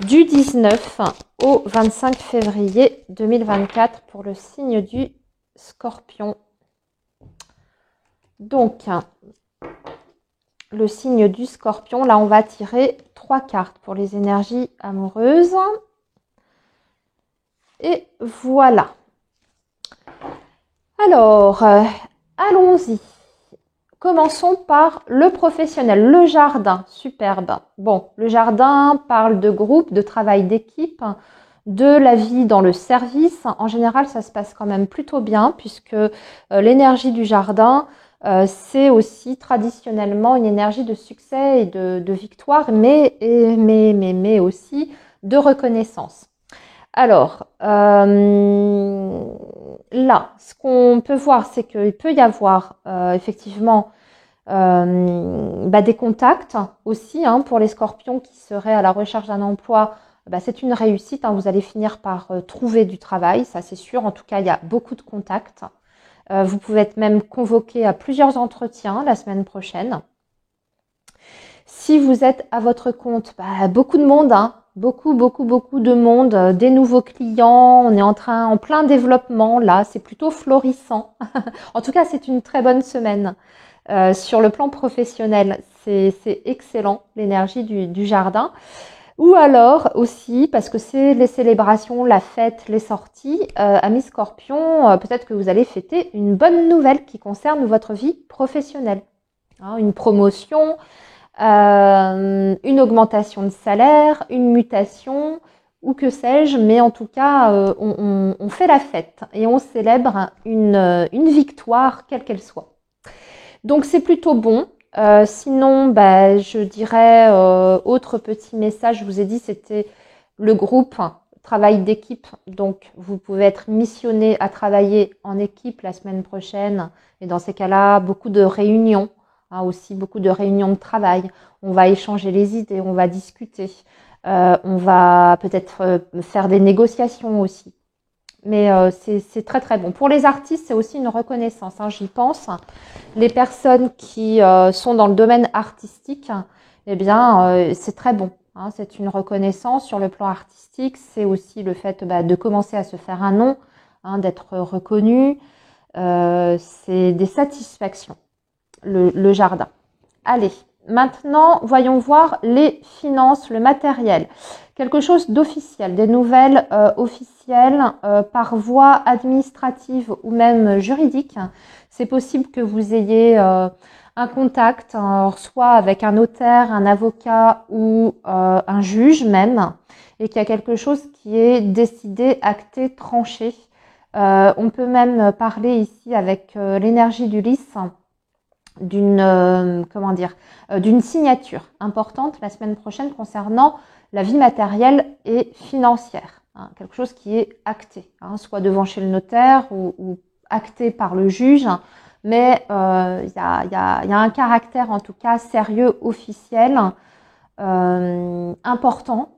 [SPEAKER 1] du 19 au 25 février 2024 pour le signe du scorpion. Donc, le signe du scorpion, là on va tirer 3 cartes pour les énergies amoureuses. Et voilà. Alors, allons-y. Commençons par le professionnel, le jardin, superbe. Bon, le jardin parle de groupe, de travail d'équipe, de la vie dans le service. En général, ça se passe quand même plutôt bien puisque l'énergie du jardin, c'est aussi traditionnellement une énergie de succès et de victoire, mais aussi de reconnaissance. Alors, là, ce qu'on peut voir, c'est qu'il peut y avoir effectivement des contacts aussi pour les scorpions qui seraient à la recherche d'un emploi. C'est une réussite, vous allez finir par trouver du travail, ça c'est sûr. En tout cas, il y a beaucoup de contacts. Vous pouvez être même convoqué à plusieurs entretiens la semaine prochaine. Si vous êtes à votre compte, beaucoup de monde, beaucoup de monde, des nouveaux clients, on est en plein développement là, c'est plutôt florissant. En tout cas, c'est une très bonne semaine. Sur le plan professionnel, c'est excellent, l'énergie du jardin. Ou alors aussi, parce que c'est les célébrations, la fête, les sorties, amis Scorpion, peut-être que vous allez fêter une bonne nouvelle qui concerne votre vie professionnelle. Une promotion, une augmentation de salaire, une mutation, ou que sais-je, mais en tout cas, on fait la fête et on célèbre une victoire, quelle qu'elle soit. Donc c'est plutôt bon. Sinon, je dirais, autre petit message, je vous ai dit, c'était le groupe, travail d'équipe. Donc vous pouvez être missionné à travailler en équipe la semaine prochaine. Et dans ces cas-là, beaucoup de réunions, aussi beaucoup de réunions de travail. On va échanger les idées, on va discuter. On va peut-être faire des négociations aussi. Mais c'est très très bon. Pour les artistes, c'est aussi une reconnaissance, j'y pense. Les personnes qui sont dans le domaine artistique, c'est très bon. C'est une reconnaissance sur le plan artistique. C'est aussi le fait de commencer à se faire un nom, d'être reconnu. C'est des satisfactions, le jardin. Allez, maintenant, voyons voir les finances, le matériel. Quelque chose d'officiel, des nouvelles officielles par voie administrative ou même juridique. C'est possible que vous ayez un contact, soit avec un notaire, un avocat ou un juge même, et qu'il y a quelque chose qui est décidé, acté, tranché. On peut même parler ici avec l'énergie du lys d'une d'une signature importante la semaine prochaine concernant la vie matérielle et financière. Quelque chose qui est acté, soit devant chez le notaire ou acté par le juge, mais il y a un caractère en tout cas sérieux, officiel, important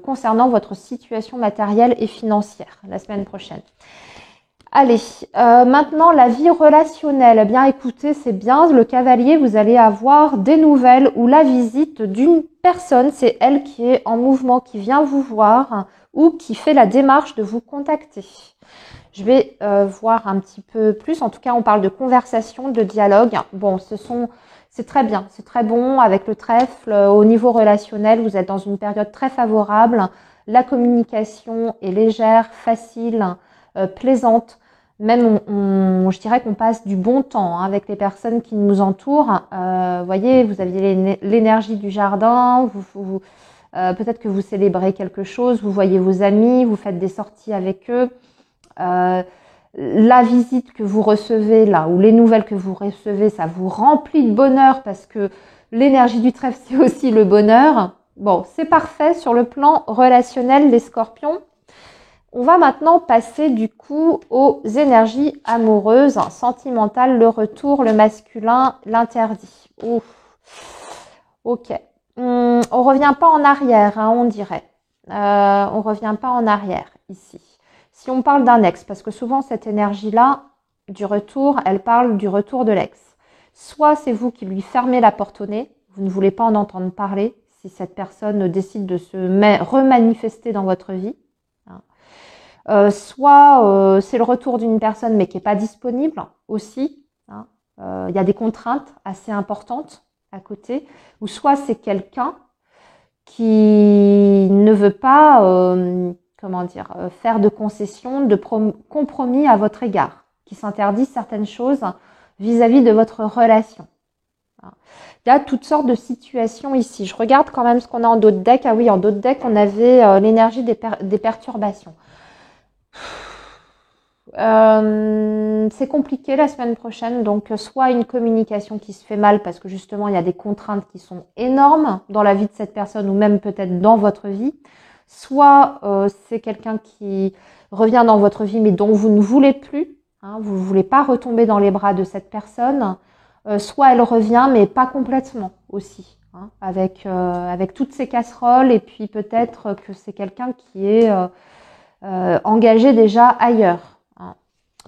[SPEAKER 1] concernant votre situation matérielle et financière la semaine prochaine. Allez, maintenant la vie relationnelle. Eh bien écoutez, c'est bien, le cavalier, vous allez avoir des nouvelles ou la visite d'une personne, c'est elle qui est en mouvement, qui vient vous voir ou qui fait la démarche de vous contacter. Je vais voir un petit peu plus, en tout cas on parle de conversation, de dialogue. Bon, c'est très bien, c'est très bon avec le trèfle. Au niveau relationnel, vous êtes dans une période très favorable. La communication est légère, facile, plaisante. Même, je dirais qu'on passe du bon temps avec les personnes qui nous entourent. Voyez, vous aviez l'énergie du jardin, peut-être que vous célébrez quelque chose, vous voyez vos amis, vous faites des sorties avec eux. La visite que vous recevez là, ou les nouvelles que vous recevez, ça vous remplit de bonheur parce que l'énergie du trèfle, c'est aussi le bonheur. Bon, c'est parfait sur le plan relationnel, les scorpions. On va maintenant passer du coup aux énergies amoureuses, sentimentales, le retour, le masculin, l'interdit. Ouf. Ok. On revient pas en arrière, on dirait. On revient pas en arrière ici. Si on parle d'un ex, parce que souvent cette énergie-là, du retour, elle parle du retour de l'ex. Soit c'est vous qui lui fermez la porte au nez, vous ne voulez pas en entendre parler, si cette personne décide de se remanifester dans votre vie. Soit c'est le retour d'une personne mais qui n'est pas disponible aussi. Il y a des contraintes assez importantes à côté. Ou soit c'est quelqu'un qui ne veut pas faire de concessions, de compromis à votre égard, qui s'interdit certaines choses vis-à-vis de votre relation. Il y a toutes sortes de situations ici. Je regarde quand même ce qu'on a en dos de deck. Ah oui, en dos de deck, on avait l'énergie des perturbations. C'est compliqué la semaine prochaine, donc soit une communication qui se fait mal parce que justement il y a des contraintes qui sont énormes dans la vie de cette personne ou même peut-être dans votre vie, soit c'est quelqu'un qui revient dans votre vie mais dont vous ne voulez plus, hein, vous ne voulez pas retomber dans les bras de cette personne, soit elle revient mais pas complètement aussi, hein, avec toutes ces casseroles et puis peut-être que c'est quelqu'un qui est engagé déjà ailleurs.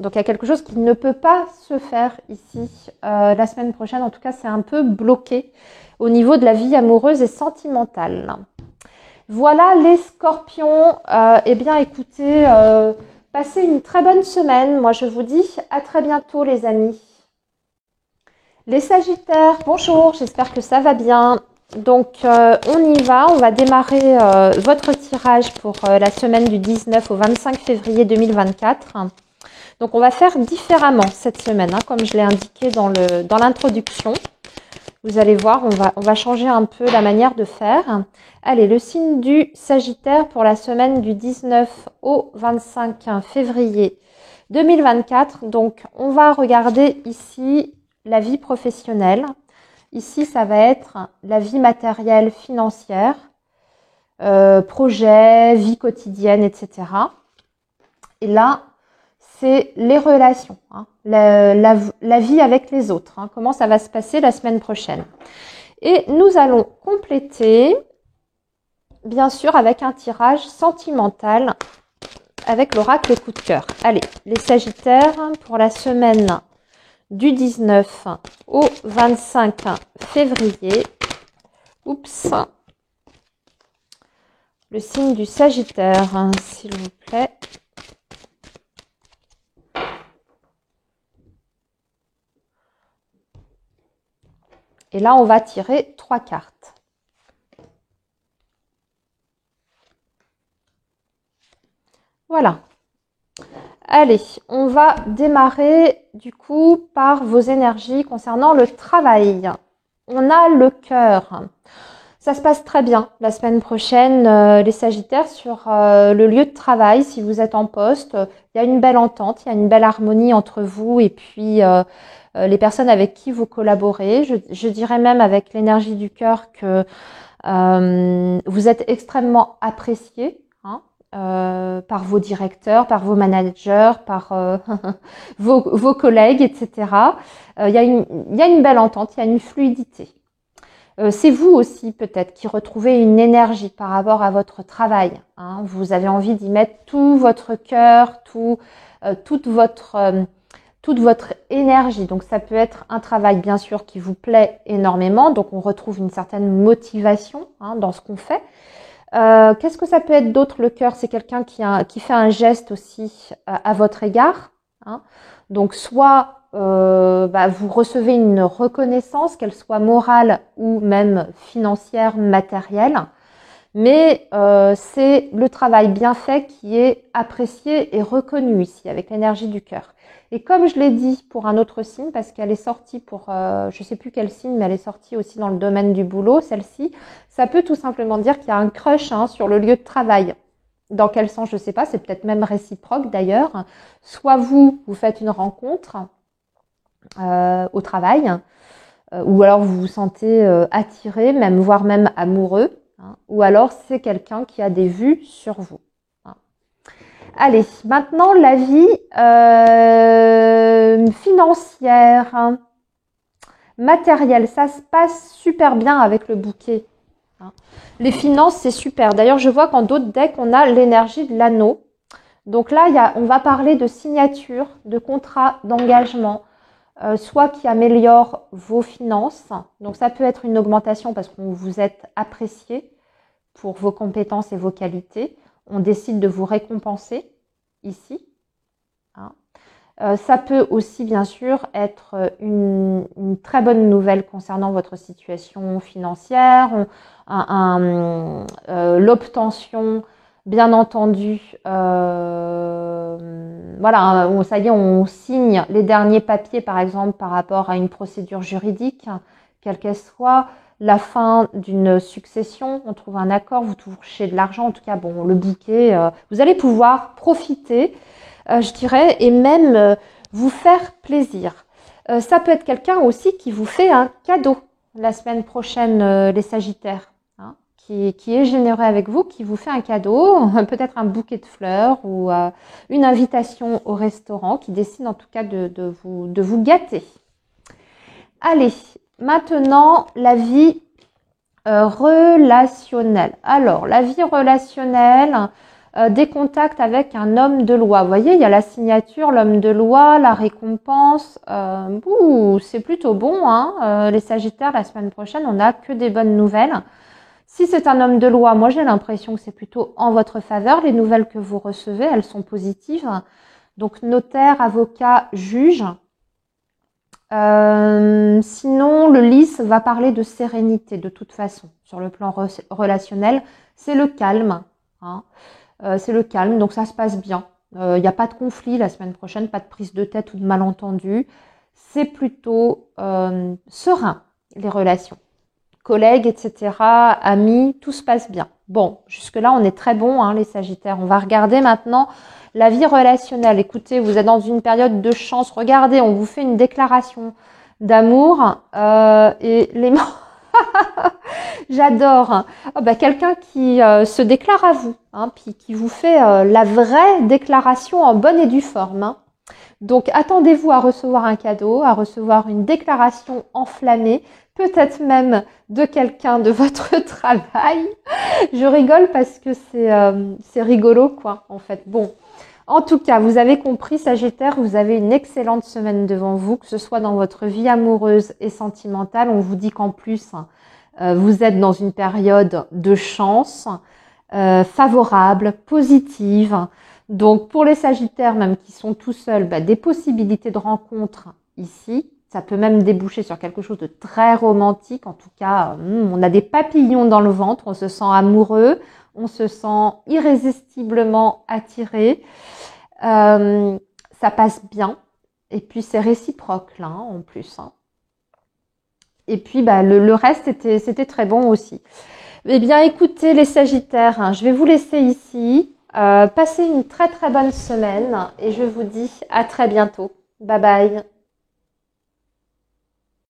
[SPEAKER 1] Donc il y a quelque chose qui ne peut pas se faire ici la semaine prochaine. En tout cas, c'est un peu bloqué au niveau de la vie amoureuse et sentimentale. Voilà les scorpions. Eh bien, écoutez, passez une très bonne semaine. Moi, je vous dis à très bientôt les amis. Les sagittaires, bonjour, j'espère que ça va bien. Donc, on y va. On va démarrer votre tirage pour la semaine du 19 au 25 février 2024. Donc, on va faire différemment cette semaine, hein, comme je l'ai indiqué dans l'introduction. Vous allez voir, on va changer un peu la manière de faire. Allez, le signe du Sagittaire pour la semaine du 19 au 25 février 2024. Donc, on va regarder ici la vie professionnelle. Ici, ça va être la vie matérielle, financière, projet, vie quotidienne, etc. Et là, c'est les relations, hein, la vie avec les autres, hein, comment ça va se passer la semaine prochaine. Et nous allons compléter, bien sûr, avec un tirage sentimental avec l'oracle coup de cœur. Allez, les Sagittaires, pour la semaine du 19 au 25 février. Oups. Le signe du Sagittaire, hein, s'il vous plaît. Et là, on va tirer 3 cartes. Voilà. Allez, on va démarrer du coup par vos énergies concernant le travail. On a le cœur. Ça se passe très bien la semaine prochaine, les Sagittaires, sur le lieu de travail. Si vous êtes en poste, il y a une belle entente, il y a une belle harmonie entre vous et puis les personnes avec qui vous collaborez. Je dirais même avec l'énergie du cœur que vous êtes extrêmement apprécié, hein, par vos directeurs, par vos managers, par vos collègues, etc. Il y a une belle entente, il y a une fluidité. C'est vous aussi peut-être qui retrouvez une énergie par rapport à votre travail, hein. Vous avez envie d'y mettre tout votre cœur, toute votre énergie. Donc ça peut être un travail bien sûr qui vous plaît énormément, donc on retrouve une certaine motivation, hein, dans ce qu'on fait. Qu'est-ce que ça peut être d'autre? Le cœur, c'est quelqu'un qui fait un geste aussi à votre égard, hein. Donc soit vous recevez une reconnaissance, qu'elle soit morale ou même financière, matérielle, mais c'est le travail bien fait qui est apprécié et reconnu ici avec l'énergie du cœur. Et comme je l'ai dit pour un autre signe, parce qu'elle est sortie pour, je sais plus quel signe, mais elle est sortie aussi dans le domaine du boulot, celle-ci, ça peut tout simplement dire qu'il y a un crush, hein, sur le lieu de travail. Dans quel sens, je ne sais pas, c'est peut-être même réciproque d'ailleurs. Soit vous faites une rencontre au travail, ou alors vous vous sentez attiré, voire même amoureux, hein, ou alors c'est quelqu'un qui a des vues sur vous. Hein. Allez, maintenant la vie financière, hein, matérielle, ça se passe super bien avec le bouquet. Hein. Les finances, c'est super. D'ailleurs, je vois qu'en d'autres decks, on a l'énergie de l'anneau. Donc là, on va parler de signature, de contrat, d'engagement, soit qui améliore vos finances. Donc ça peut être une augmentation parce que vous êtes apprécié pour vos compétences et vos qualités. On décide de vous récompenser ici. Hein. Ça peut aussi bien sûr être une très bonne nouvelle concernant votre situation financière, l'obtention bien entendu voilà, ça y est, on signe les derniers papiers, par exemple, par rapport à une procédure juridique, quelle qu'elle soit, la fin d'une succession, on trouve un accord, vous touchez de l'argent, en tout cas, bon, le bouquet, vous allez pouvoir profiter, je dirais, et même vous faire plaisir. Ça peut être quelqu'un aussi qui vous fait un cadeau la semaine prochaine, les Sagittaires, hein, qui est généreux avec vous, qui vous fait un cadeau, peut-être un bouquet de fleurs ou une invitation au restaurant, qui décide en tout cas de vous gâter. Allez, maintenant la vie relationnelle. Alors, la vie relationnelle, des contacts avec un homme de loi. Vous voyez, il y a la signature, l'homme de loi, la récompense. C'est plutôt bon, hein. Les Sagittaires, la semaine prochaine, on n'a que des bonnes nouvelles. Si c'est un homme de loi, moi j'ai l'impression que c'est plutôt en votre faveur. Les nouvelles que vous recevez, elles sont positives. Donc notaire, avocat, juge. Sinon, le lys va parler de sérénité de toute façon. Sur le plan relationnel, c'est le calme, hein. C'est le calme, donc ça se passe bien. Il n'y a pas de conflit la semaine prochaine, pas de prise de tête ou de malentendu. C'est plutôt serein, les relations. Collègues, etc., amis, tout se passe bien. Bon, jusque-là, on est très bon, hein, les Sagittaires. On va regarder maintenant la vie relationnelle. Écoutez, vous êtes dans une période de chance. Regardez, on vous fait une déclaration d'amour et les j'adore. Oh, quelqu'un qui se déclare à vous, hein, puis qui vous fait la vraie déclaration en bonne et due forme, hein. Donc, attendez-vous à recevoir un cadeau, à recevoir une déclaration enflammée, peut-être même de quelqu'un de votre travail. Je rigole parce que c'est rigolo, quoi, en fait. Bon, en tout cas, vous avez compris, Sagittaire, vous avez une excellente semaine devant vous, que ce soit dans votre vie amoureuse et sentimentale. On vous dit qu'en plus, vous êtes dans une période de chance, favorable, positive. Donc, pour les Sagittaires, même qui sont tout seuls, des possibilités de rencontres ici. Ça peut même déboucher sur quelque chose de très romantique. En tout cas, on a des papillons dans le ventre, on se sent amoureux, on se sent irrésistiblement attiré. Ça passe bien. Et puis, c'est réciproque, là, hein, en plus, hein. Et puis, le reste, c'était très bon aussi. Eh bien, écoutez, les Sagittaires, hein, je vais vous laisser ici. Passez une très très bonne semaine et je vous dis à très bientôt. Bye bye.